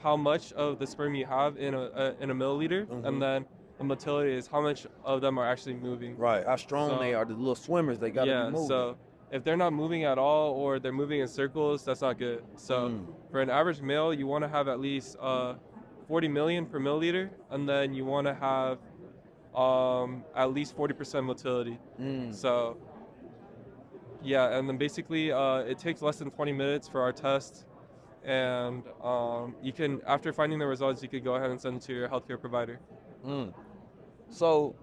how much of the sperm you have in a milliliter, and then the motility is how much of them are actually moving. Right, how strong they are, the little swimmers, they gotta be moving. So if they're not moving at all or they're moving in circles, that's not good. So for an average male, you want to have at least 40 million per milliliter, and then you want to have at least 40% motility. So yeah, and then basically it takes less than 20 minutes for our test, and you can, after finding the results, you could go ahead and send it to your healthcare provider. So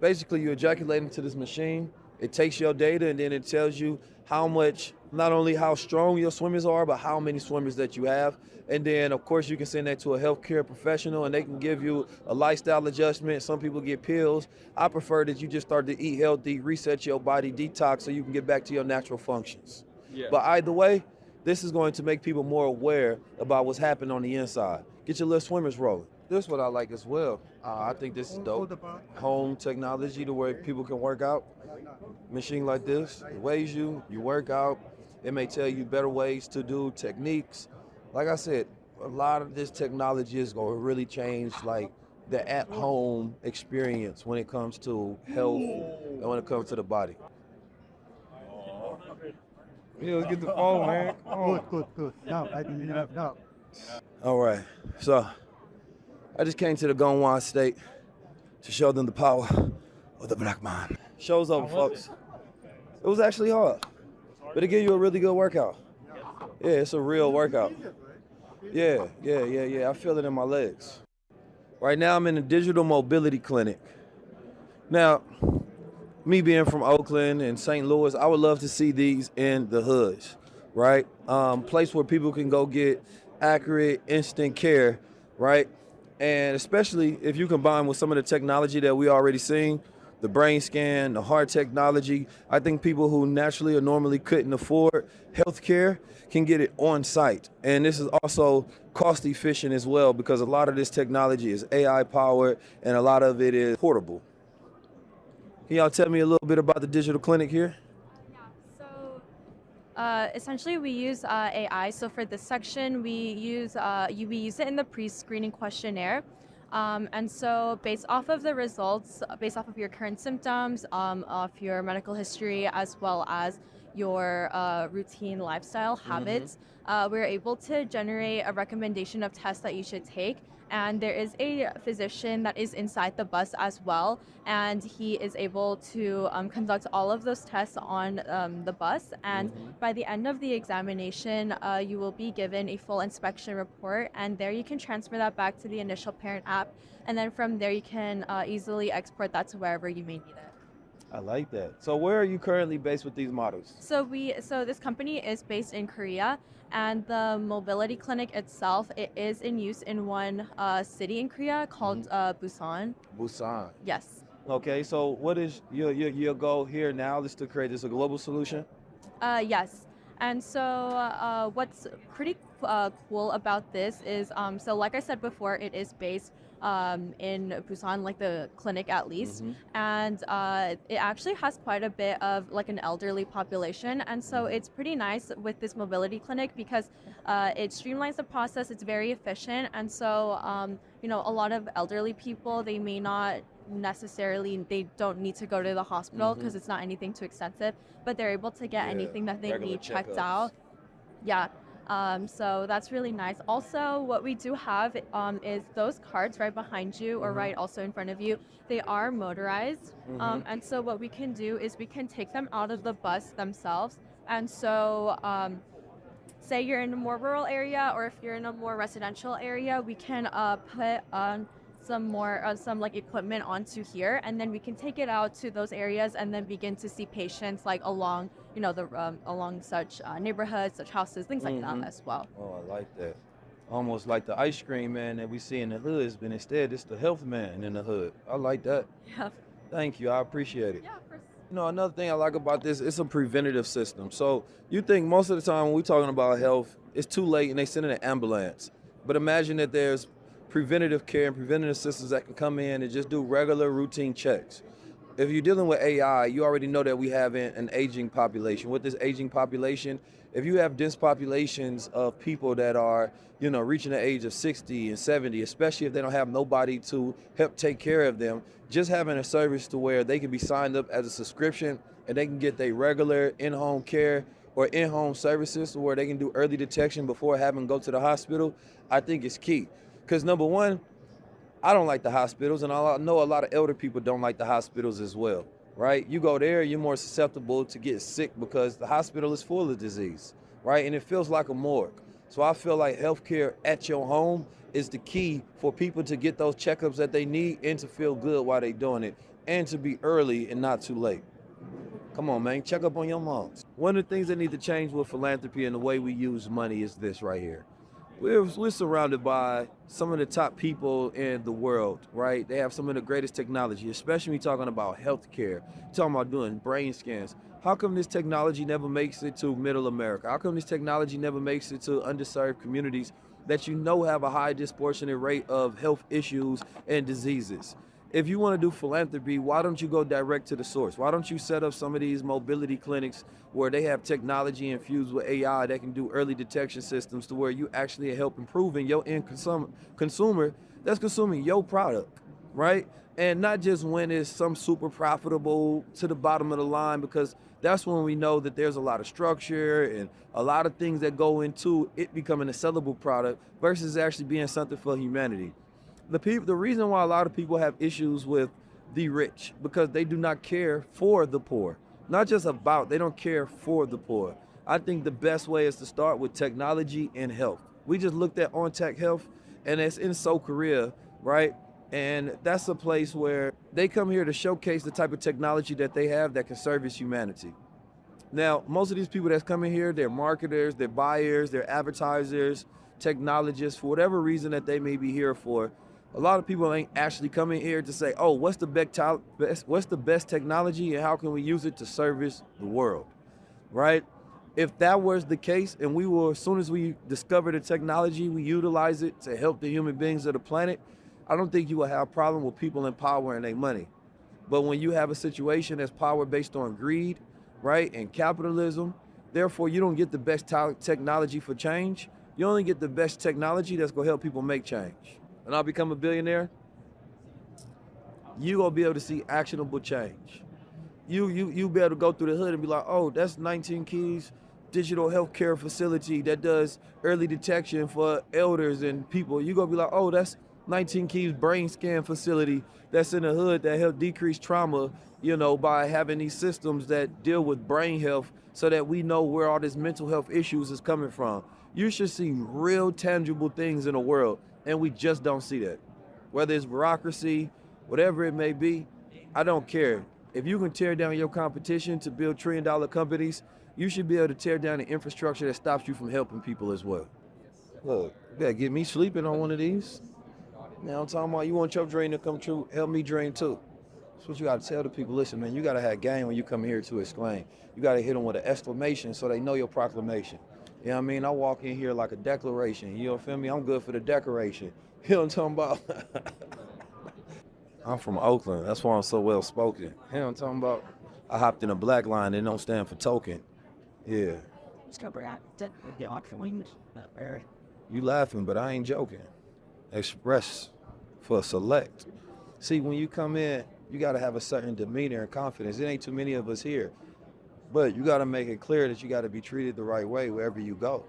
basically you ejaculate into this machine, it takes your data and then it tells you how much, not only how strong your swimmers are, but how many swimmers that you have. And then of course you can send that to a healthcare professional and they can give you a lifestyle adjustment. Some people get pills. I prefer that you just start to eat healthy, reset your body, detox so you can get back to your natural functions. Yeah. But either way, this is going to make people more aware about what's happening on the inside. Get your little swimmers rolling. This is what I like as well. I think this is dope. Home technology to where people can work out. Machine like this, it weighs you, you work out. It may tell you better ways to do techniques. Like I said, a lot of this technology is going to really change like the at-home experience when it comes to health and when it comes to the body. Yeah, let's get the phone, man. Good. Now, I think you have now. All right, so I just came to the Gongwan State to show them the power of the black man. Show's over, folks. It was actually hard, but it gave you a really good workout. Yeah, it's a real workout. Yeah. I feel it in my legs. Right now I'm in a digital mobility clinic. Now, me being from Oakland and St. Louis, I would love to see these in the hoods, right? Place where people can go get accurate, instant care, right? And especially if you combine with some of the technology that we already seen, the brain scan, the heart technology, I think people who naturally or normally couldn't afford healthcare can get it on site. And this is also cost efficient as well because a lot of this technology is AI powered and a lot of it is portable. Can y'all tell me a little bit about the digital clinic here? Essentially, we use AI. So for this section, we use it in the pre-screening questionnaire. And so based off of the results, based off of your current symptoms, of your medical history, as well as your routine lifestyle habits, we're able to generate a recommendation of tests that you should take. And there is a physician that is inside the bus as well, and he is able to conduct all of those tests on the bus. And by the end of the examination, you will be given a full inspection report, and there you can transfer that back to the initial parent app, and then from there you can easily export that to wherever you may need it. I like that. So where are you currently based with these models? So this company is based in Korea, and the mobility clinic itself, it is in use in one city in Korea called Busan. Busan. Yes. Okay, so what is your goal here now? Is to create this a global solution? Yes. And so what's pretty cool about this is, so like I said before, it is based in Busan, like the clinic at least, and it actually has quite a bit of like an elderly population, and so it's pretty nice with this mobility clinic because it streamlines the process. It's very efficient, and so a lot of elderly people, they may not necessarily, they don't need to go to the hospital because it's not anything too extensive, but they're able to get anything that they need checked out. Yeah. So that's really nice. Also, what we do have is those carts right behind you or right also in front of you. They are motorized. And so what we can do is we can take them out of the bus themselves. And so say you're in a more rural area or if you're in a more residential area, we can put on some like equipment onto here, and then we can take it out to those areas and then begin to see patients like along along such neighborhoods, such houses, things like that as well. Oh, I like that. Almost like the ice cream man that we see in the hoods, but instead it's the health man in the hood. I like that. Yeah. Thank you. I appreciate it. Yeah, of course. You know, another thing I like about this, it's a preventative system. So you think most of the time when we're talking about health, it's too late and they send in an ambulance. But imagine that there's preventative care and preventative systems that can come in and just do regular routine checks. If you're dealing with AI, you already know that we have an aging population. With this aging population, if you have dense populations of people that are, reaching the age of 60 and 70, especially if they don't have nobody to help take care of them, just having a service to where they can be signed up as a subscription and they can get their regular in-home care or in-home services where they can do early detection before having to go to the hospital, I think is key. Because number one, I don't like the hospitals, and I know a lot of elder people don't like the hospitals as well, right? You go there, you're more susceptible to get sick because the hospital is full of disease, right? And it feels like a morgue. So I feel like healthcare at your home is the key for people to get those checkups that they need and to feel good while they're doing it, and to be early and not too late. Come on, man, check up on your moms. One of the things that need to change with philanthropy and the way we use money is this right here. We're surrounded by some of the top people in the world, right? They have some of the greatest technology, especially when you're talking about healthcare, talking about doing brain scans. How come this technology never makes it to middle America? How come this technology never makes it to underserved communities that have a high disproportionate rate of health issues and diseases? If you want to do philanthropy, why don't you go direct to the source? Why don't you set up some of these mobility clinics where they have technology infused with AI that can do early detection systems to where you actually help improving your end consumer that's consuming your product, right? And not just when it's some super profitable to the bottom of the line, because that's when we know that there's a lot of structure and a lot of things that go into it becoming a sellable product versus actually being something for humanity. The reason why a lot of people have issues with the rich, because they do not care for the poor. Not just about, they don't care for the poor. I think the best way is to start with technology and health. We just looked at On Tech Health, and it's in Seoul, Korea, right? And that's a place where they come here to showcase the type of technology that they have that can service humanity. Now, most of these people that's coming here, they're marketers, they're buyers, they're advertisers, technologists, for whatever reason that they may be here for. A lot of people ain't actually coming here to say, oh, what's the best technology and how can we use it to service the world, right? If that was the case and as soon as we discover the technology, we utilize it to help the human beings of the planet, I don't think you will have a problem with people in power and their money. But when you have a situation that's power based on greed, right, and capitalism, therefore you don't get the best technology for change. You only get the best technology that's gonna help people make change. And I'll become a billionaire, you gonna be able to see actionable change. You be able to go through the hood and be like, oh, that's 19 Keys digital healthcare facility that does early detection for elders and people. You gonna be like, oh, that's 19 Keys brain scan facility that's in the hood that help decrease trauma, by having these systems that deal with brain health so that we know where all this mental health issues is coming from. You should see real tangible things in the world. And we just don't see that. Whether it's bureaucracy, whatever it may be, I don't care. If you can tear down your competition to build trillion-dollar companies, you should be able to tear down the infrastructure that stops you from helping people as well. Look, you gotta get me sleeping on one of these. Now I'm talking about you want your dream to come true, help me dream too. That's what you gotta tell the people. Listen, man, you gotta have game when you come here to exclaim. You gotta hit them with an exclamation so they know your proclamation. You know what I mean? I walk in here like a declaration. You know, feel me? I'm good for the decoration. You know what I'm talking about? I'm from Oakland. That's why I'm so well spoken. You know what I'm talking about? I hopped in a black line that don't stand for token. Yeah. You laughing, but I ain't joking. Express for select. See, when you come in, you got to have a certain demeanor and confidence. It ain't too many of us here. But you got to make it clear that you got to be treated the right way wherever you go.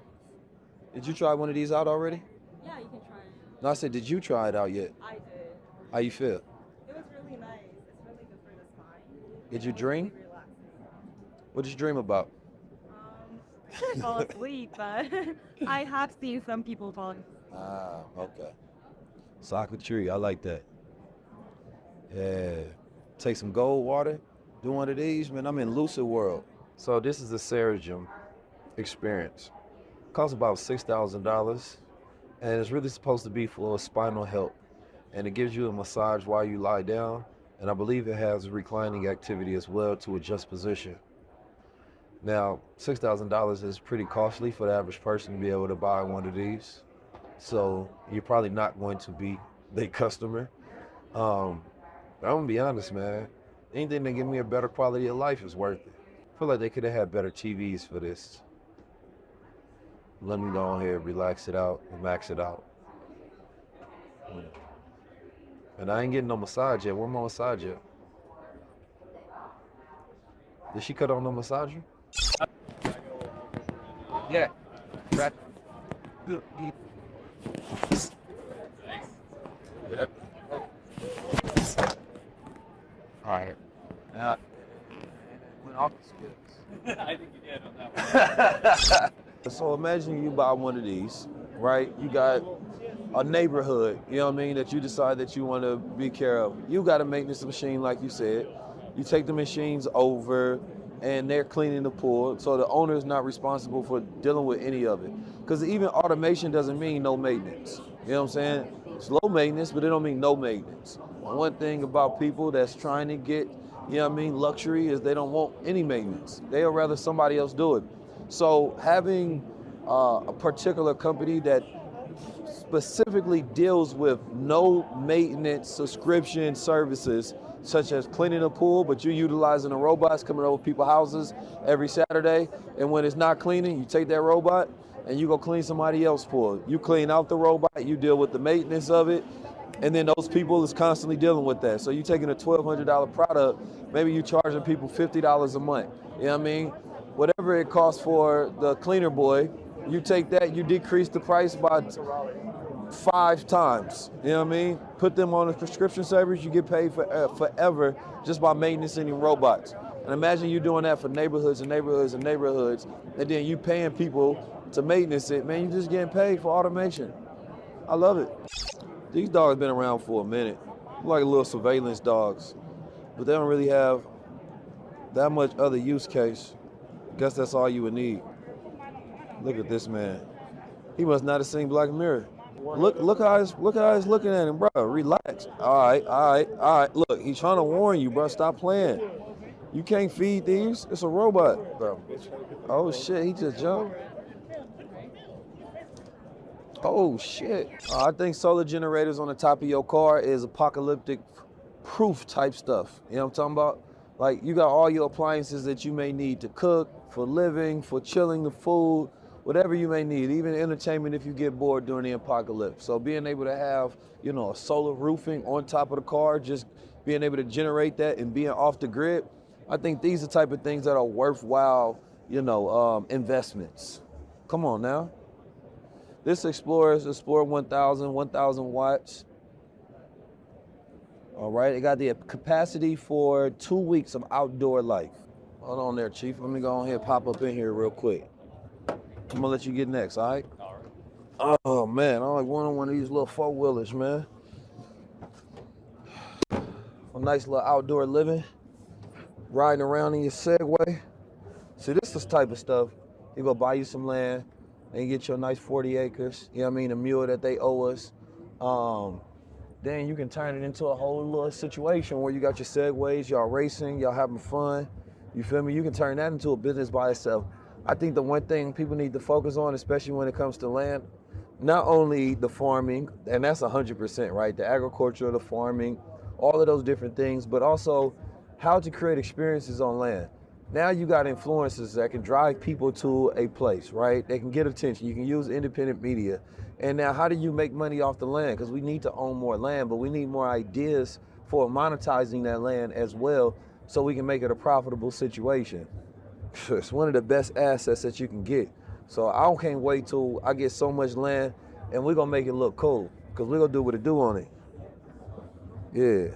Did you try one of these out already? Yeah, you can try it. No, I said, did you try it out yet? I did. How you feel? It was really nice. It's really good for the spine. Did you dream? Really relaxing. What did you dream about? I didn't fall asleep, but I have seen some people falling. Ah, okay. Soccer tree, I like that. Yeah. Take some gold water, do one of these, man, I'm in lucid world. So this is the Serene experience. Costs about $6,000, and it's really supposed to be for spinal health. And it gives you a massage while you lie down, and I believe it has reclining activity as well to adjust position. Now, $6,000 is pretty costly for the average person to be able to buy one of these. So you're probably not going to be their customer. But I'm gonna be honest, man. Anything that give me a better quality of life is worth it. I feel like they could have had better TVs for this. Let me go ahead, relax it out, and max it out. And I ain't getting no massage yet. Where my massage at? Did she cut on no massager? Yeah. Right. Yep. All right. Went off the skills. I think you did on that one. So imagine you buy one of these, right? You got a neighborhood, you know what I mean, that you decide that you want to be care of. You got a maintenance machine, like you said. You take the machines over, and they're cleaning the pool, so the owner is not responsible for dealing with any of it. Because even automation doesn't mean no maintenance. You know what I'm saying? It's low maintenance, but it don't mean no maintenance. One thing about people that's trying to get, you know what I mean, luxury is they don't want any maintenance. They'll rather somebody else do it. So having a particular company that specifically deals with no maintenance subscription services, such as cleaning a pool, but you're utilizing the robots coming over people's houses every Saturday, and when it's not cleaning, you take that robot and you go clean somebody else's pool. You clean out the robot, you deal with the maintenance of it, and then those people is constantly dealing with that. So you're taking a $1,200 product, maybe you're charging people $50 a month. You know what I mean? Whatever it costs for the cleaner boy, you take that, you decrease the price by 5 times. You know what I mean? Put them on a prescription service, you get paid for forever just by maintaining robots. And imagine you doing that for neighborhoods and neighborhoods and neighborhoods, and then you paying people to maintenance it. Man, you just getting paid for automation. I love it. These dogs been around for a minute, like little surveillance dogs, but they don't really have that much other use case. Guess that's all you would need. Look at this man. He must not have seen Black Mirror. Look how he's looking at him, bro. Relax. All right. Look, he's trying to warn you, bro. Stop playing. You can't feed these. It's a robot, bro. Oh shit, he just jumped. Oh shit. I think solar generators on the top of your car is apocalyptic proof type stuff. You know what I'm talking about? Like, you got all your appliances that you may need to cook, for living, for chilling the food, whatever you may need, even entertainment if you get bored during the apocalypse. So being able to have, you know, a solar roofing on top of the car, just being able to generate that and being off the grid, I think these are the type of things that are worthwhile, you know, investments. Come on now. This Explorer 1000 watts. All right, it got the capacity for 2 weeks of outdoor life. Hold on there, Chief. Let me go on here, pop up in here real quick. I'm gonna let you get next, all right? All right. Oh man, I like one of these little four-wheelers, man. A nice little outdoor living, riding around in your Segway. See, this is the type of stuff, you go buy you some land and get you a nice 40 acres, you know what I mean, a mule that they owe us. Then you can turn it into a whole little situation where you got your Segways, y'all racing, y'all having fun. You feel me? You can turn that into a business by itself. I think the one thing people need to focus on, especially when it comes to land, not only the farming, and that's 100%, right? The agriculture, the farming, all of those different things, but also how to create experiences on land. Now you got influencers that can drive people to a place, right? They can get attention. You can use independent media. And now how do you make money off the land? Because we need to own more land, but we need more ideas for monetizing that land as well so we can make it a profitable situation. It's one of the best assets that you can get. So I can't wait till I get so much land, and we're gonna make it look cool, because we're gonna do what it do on it. Yeah.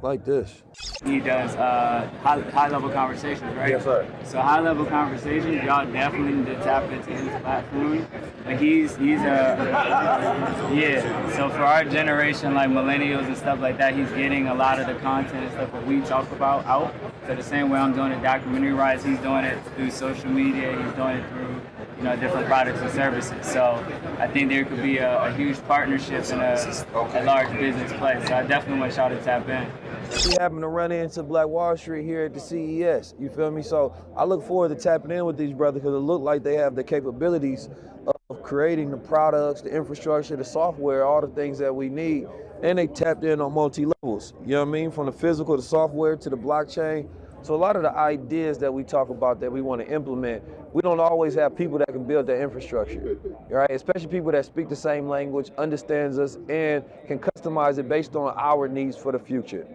Like this. He does high level conversations, right? Yes, sir. So high level conversations, y'all definitely need to tap into his platform. Like he's a yeah. So for our generation, like millennials and stuff like that, he's getting a lot of the content and stuff that we talk about out. So the same way I'm doing it documentary wise, he's doing it through social media. He's doing it through different products and services. So I think there could be a huge partnership and a large business play. So I definitely want y'all to tap in. We happen to run into Black Wall Street here at the CES, you feel me? So I look forward to tapping in with these brothers because it look like they have the capabilities of creating the products, the infrastructure, the software, all the things that we need. And they tapped in on multi-levels, you know what I mean? From the physical, the software, to the blockchain. So a lot of the ideas that we talk about that we want to implement, we don't always have people that can build that infrastructure, right? Especially people that speak the same language, understands us, and can customize it based on our needs for the future.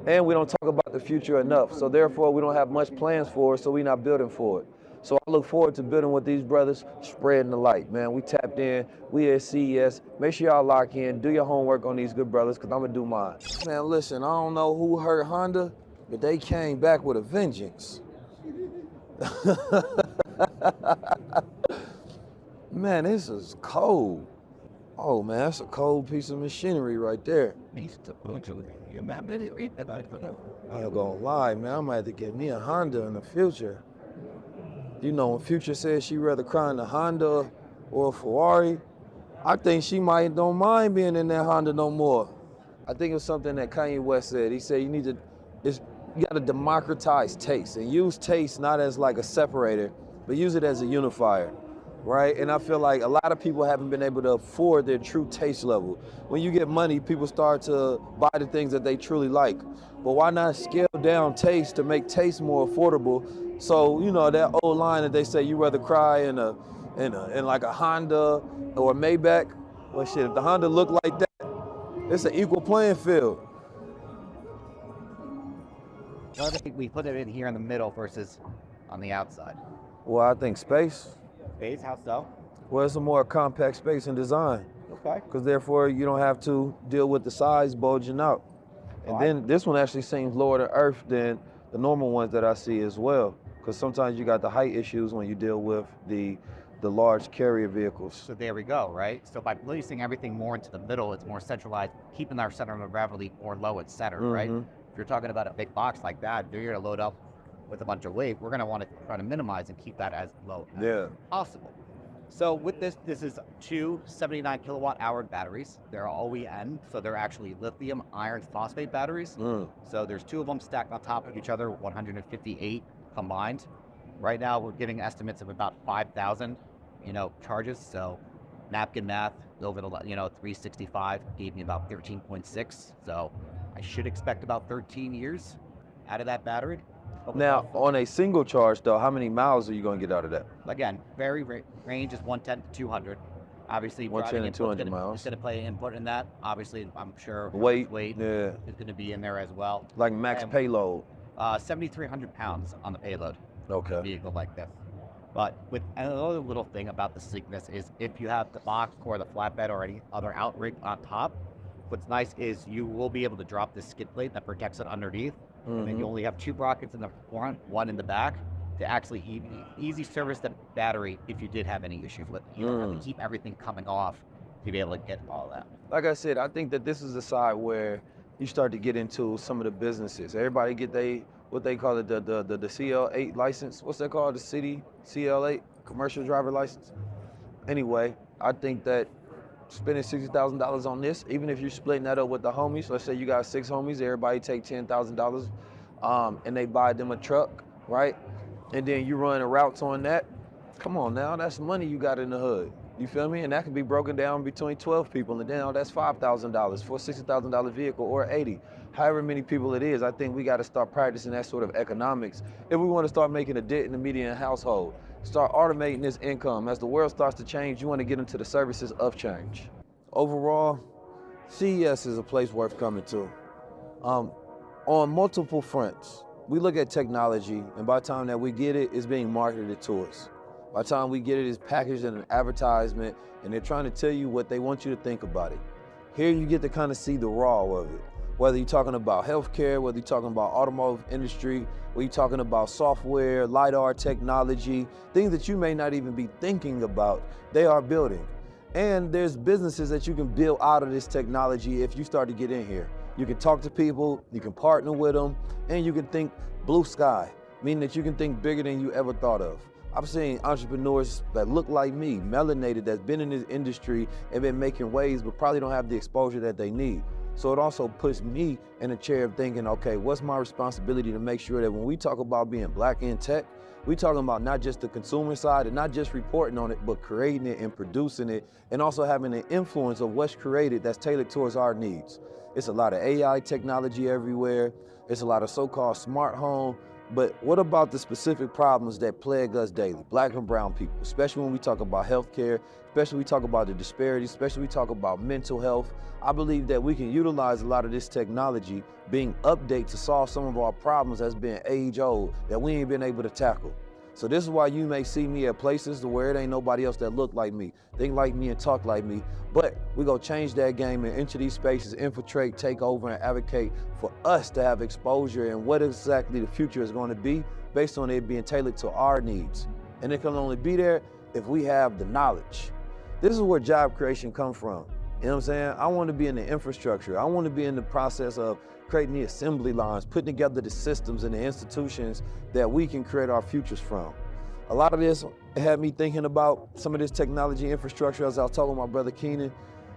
And we don't talk about the future enough, so therefore we don't have much plans for it, so we're not building for it. So I look forward to building with these brothers, spreading the light, man. We tapped in, we at CES. Make sure y'all lock in, do your homework on these good brothers, because I'm going to do mine. Man, listen, I don't know who hurt Honda, but they came back with a vengeance. Man, this is cold. Oh man, that's a cold piece of machinery right there. I ain't gonna lie, man, I might have to get me a Honda in the future. You know, when Future says she'd rather cry in a Honda or a Ferrari, I think she might don't mind being in that Honda no more. I think it was something that Kanye West said. He said you gotta democratize taste and use taste not as like a separator, but use it as a unifier, right? And I feel like a lot of people haven't been able to afford their true taste level. When you get money, people start to buy the things that they truly like. But why not scale down taste to make taste more affordable? So, you know, that old line that they say you rather cry in like a Honda or a Maybach. Well shit, if the Honda look like that, it's an equal playing field. Why do you think we put it in here in the middle versus on the outside? Well, I think space. Space, how so? Well, it's a more compact space and design. Okay. Because therefore you don't have to deal with the size bulging out. And then this one actually seems lower to earth than the normal ones that I see as well. Because sometimes you got the height issues when you deal with the large carrier vehicles. So there we go, right? So by placing everything more into the middle, it's more centralized, keeping our center of gravity more low at center, right? If you're talking about a big box like that, you're gonna load up with a bunch of weight. We're gonna want to try to minimize and keep that as low as possible. So with this is two 79 kilowatt hour batteries. They're OEN, so they're actually lithium iron phosphate batteries. So there's two of them stacked on top of each other, 158 combined. Right now we're giving estimates of about 5,000, charges. So napkin math over the 365 gave me about 13.6. So I should expect about 13 years out of that battery. Now, on a single charge though, how many miles are you going to get out of that? Again, range is 110 to 200. Obviously, 110 to 200 miles. It's going to play an input in that. Obviously, I'm sure weight is going to be in there as well. Like max payload? 7,300 pounds on the payload. Okay. A vehicle like this. But with another little thing about the sleekness is if you have the box or the flatbed or any other outrig on top, what's nice is you will be able to drop this skid plate that protects it underneath. And then you only have two brackets in the front, one in the back, to actually easy service the battery if you did have any issues with it. You don't have to keep everything coming off to be able to get all that. Like I said, I think that this is the side where you start to get into some of the businesses. Everybody get what they call it, the CL8 license. What's that called? The city CL8 commercial driver license. Anyway, I think that spending $60,000 on this, even if you're splitting that up with the homies, let's say you got 6 homies, everybody take $10,000, and they buy them a truck, right? And then you run routes on that. Come on now, that's money you got in the hood. You feel me? And that can be broken down between 12 people, and then that's $5,000 for a $60,000 vehicle or 80. However many people it is, I think we got to start practicing that sort of economics if we want to start making a dent in the median household. Start automating this income. As the world starts to change, you want to get into the services of change. Overall, CES is a place worth coming to on multiple fronts. we look at technology, and by the time that we get it, it's being marketed to us. By the time we get it, it's packaged in an advertisement, and they're trying to tell you what they want you to think about it. Here you get to kind of see the raw of it. Whether you're talking about healthcare, whether you're talking about automotive industry, whether you're talking about software, LiDAR technology, things that you may not even be thinking about, they are building. And there's businesses that you can build out of this technology if you start to get in here. You can talk to people, you can partner with them, and you can think blue sky, meaning that you can think bigger than you ever thought of. I've seen entrepreneurs that look like me, melanated, that's been in this industry and been making waves, but probably don't have the exposure that they need. So it also puts me in a chair of thinking, okay, what's my responsibility to make sure that when we talk about being black in tech, we talking about not just the consumer side and not just reporting on it, but creating it and producing it, and also having an influence of what's created that's tailored towards our needs. It's a lot of AI technology everywhere. It's a lot of so-called smart home. But what about the specific problems that plague us daily, black and brown people, especially when we talk about healthcare, especially when we talk about the disparities, especially when we talk about mental health. I believe that we can utilize a lot of this technology being updated to solve some of our problems that's been age old that we ain't been able to tackle. So this is why you may see me at places where it ain't nobody else that look like me, think like me and talk like me, but we gonna change that game and enter these spaces, infiltrate, take over, and advocate for us to have exposure and what exactly the future is gonna be based on it being tailored to our needs. And it can only be there if we have the knowledge. This is where job creation comes from. You know what I'm saying? I want to be in the infrastructure. I want to be in the process of creating the assembly lines, putting together the systems and the institutions that we can create our futures from. A lot of this had me thinking about some of this technology infrastructure. As I was talking to my brother Keenan,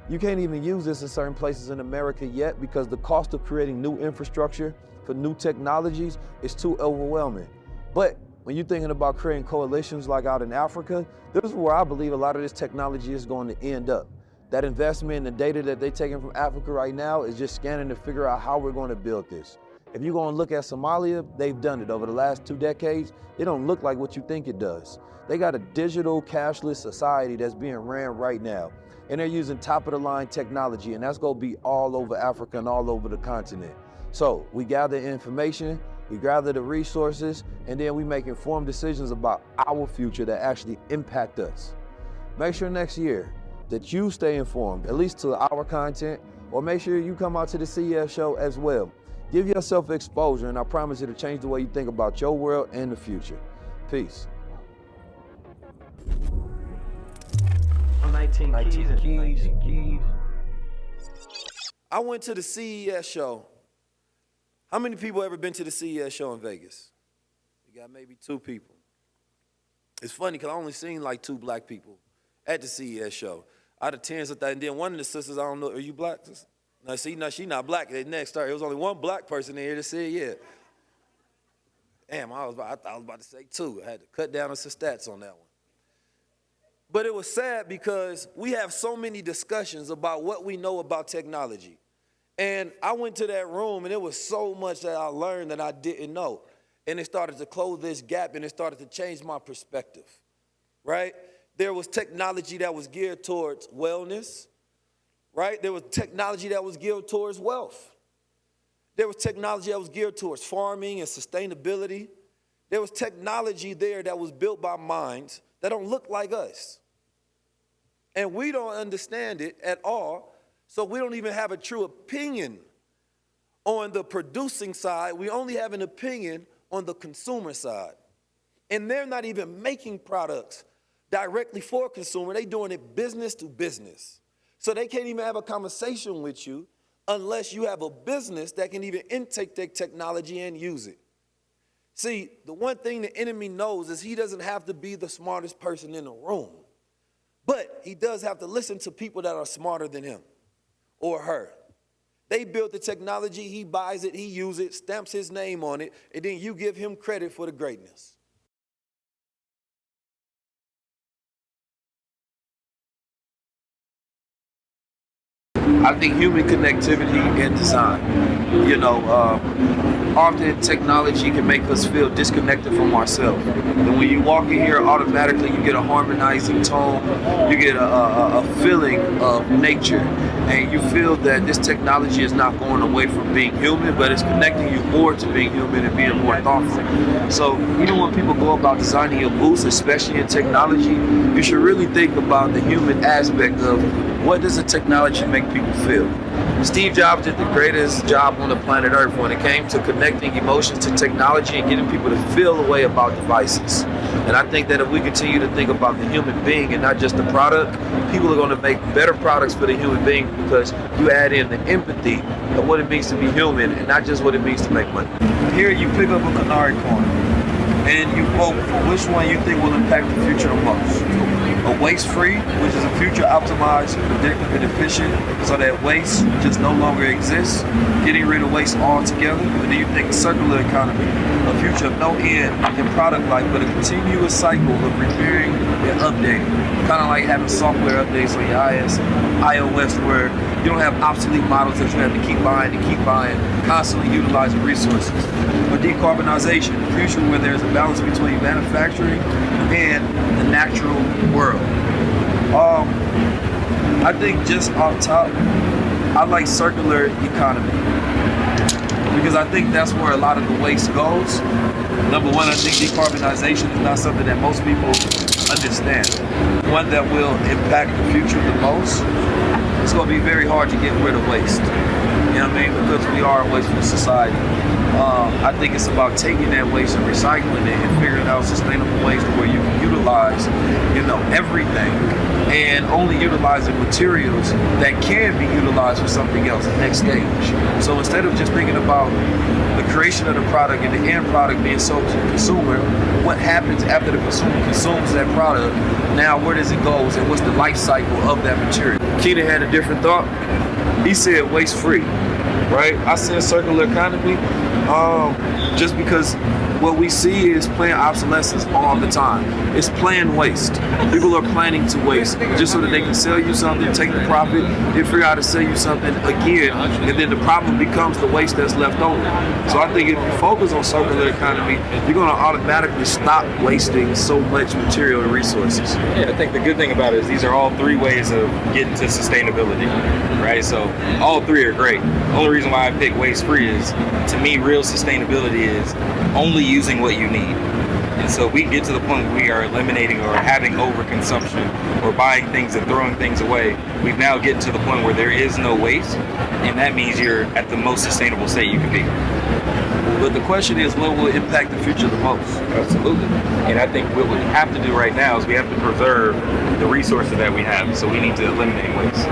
you can't even use this in certain places in America yet because the cost of creating new infrastructure for new technologies is too overwhelming. But when you're thinking about creating coalitions like out in Africa, this is where I believe a lot of this technology is going to end up. That investment in the data that they're taking from Africa right now is just scanning to figure out how we're going to build this. If you're going to look at Somalia, they've done it over the last 2 decades. It don't look like what you think it does. They got a digital cashless society that's being ran right now. And they're using top of the line technology, and that's going to be all over Africa and all over the continent. So we gather information, we gather the resources, and then we make informed decisions about our future that actually impact us. Make sure next year that you stay informed, at least to our content, or make sure you come out to the CES show as well. Give yourself exposure, and I promise you to change the way you think about your world and the future. Peace. 19 keys. I went to the CES show. How many people ever been to the CES show in Vegas? You got maybe 2 people. It's funny because I only seen like 2 black people at the CES show. Out of 10, and then one of the sisters, I don't know, are you black? No, see, no, she not black. They next start. It was only one black person in here that said, yeah. Damn, I thought I was about to say 2. I had to cut down on some stats on that one. But it was sad because we have so many discussions about what we know about technology. And I went to that room and it was so much that I learned that I didn't know. And it started to close this gap and it started to change my perspective, right? There was technology that was geared towards wellness, right? There was technology that was geared towards wealth. There was technology that was geared towards farming and sustainability. There was technology there that was built by minds that don't look like us. And we don't understand it at all, so we don't even have a true opinion on the producing side. We only have an opinion on the consumer side. And they're not even making products directly for consumer. They're doing it business to business. So they can't even have a conversation with you unless you have a business that can even intake their technology and use it. See, the one thing the enemy knows is he doesn't have to be the smartest person in the room, but he does have to listen to people that are smarter than him or her. They build the technology, he buys it, he uses it, stamps his name on it, and then you give him credit for the greatness. I think human connectivity and design. You know, often technology can make us feel disconnected from ourselves. And when you walk in here, automatically you get a harmonizing tone, you get a feeling of nature, and you feel that this technology is not going away from being human, but it's connecting you more to being human and being more thoughtful. So even when people go about designing your booths, especially in technology, you should really think about the human aspect of what does the technology make people feel. Steve Jobs did the greatest job on the planet Earth when it came to connecting emotions to technology and getting people to feel a way about devices. And I think that if we continue to think about the human being and not just the product, people are going to make better products for the human being because you add in the empathy of what it means to be human and not just what it means to make money. Here you pick up a Canaricoin and you vote for which one you think will impact the future the most. A waste-free, which is a future optimized, predictive, and efficient, so that waste just no longer exists, getting rid of waste altogether. And then you think a circular economy, a future of no end in product life, but a continuous cycle of repairing and updating. Kind of like having software updates on your iOS, where you don't have obsolete models that you have to keep buying, constantly utilizing resources. Or decarbonization, the future where there's a balance between manufacturing and the natural world. I think just off top, I like circular economy because I think that's where a lot of the waste goes. Number one, I think decarbonization is not something that most people understand. One that will impact the future the most. It's going to be very hard to get rid of waste. You know what I mean? Because we are a wasteful society. I think it's about taking that waste and recycling it and figuring out sustainable ways to where you can utilize, everything, and only utilizing materials that can be utilized for something else, the next stage. So instead of just thinking about the creation of the product and the end product being sold to the consumer, what happens after the consumer consumes that product? Now, where does it go, and what's the life cycle of that material? Keenan had a different thought. He said waste-free, right? I said circular economy, just because what we see is planned obsolescence all the time. It's planned waste. People are planning to waste just so that they can sell you something, take the profit, then figure out how to sell you something again, and then the problem becomes the waste that's left over. So I think if you focus on circular economy, you're going to automatically stop wasting so much material and resources. Yeah, I think the good thing about it is these are all three ways of getting to sustainability, right? So all three are great. The only reason why I pick waste-free is, to me, real sustainability is only using what you need. And so we get to the point where we are eliminating or having overconsumption or buying things and throwing things away. We've now gotten to the point where there is no waste, and that means you're at the most sustainable state you can be. But the question is, what will impact the future the most? Absolutely. And I think what we have to do right now is we have to preserve the resources that we have. So we need to eliminate waste.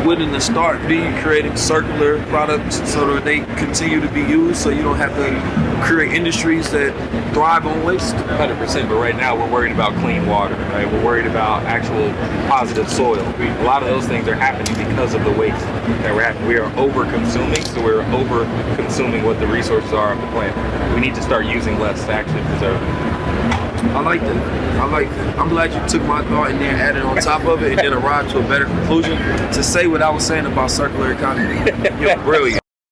Wouldn't the start be creating circular products so that they continue to be used, so you don't have to create industries that thrive on waste? 100%, but right now we're worried about clean water, right? We're worried about actual positive soil. A lot of those things are happening because of the waste that we're having. We are over-consuming, so we're over-consuming what the resources are of the planet. We need to start using less to actually preserve them. I like that. I'm glad you took my thought and then added on top of it and then arrived to a better conclusion to say what I was saying about circular economy. You're brilliant.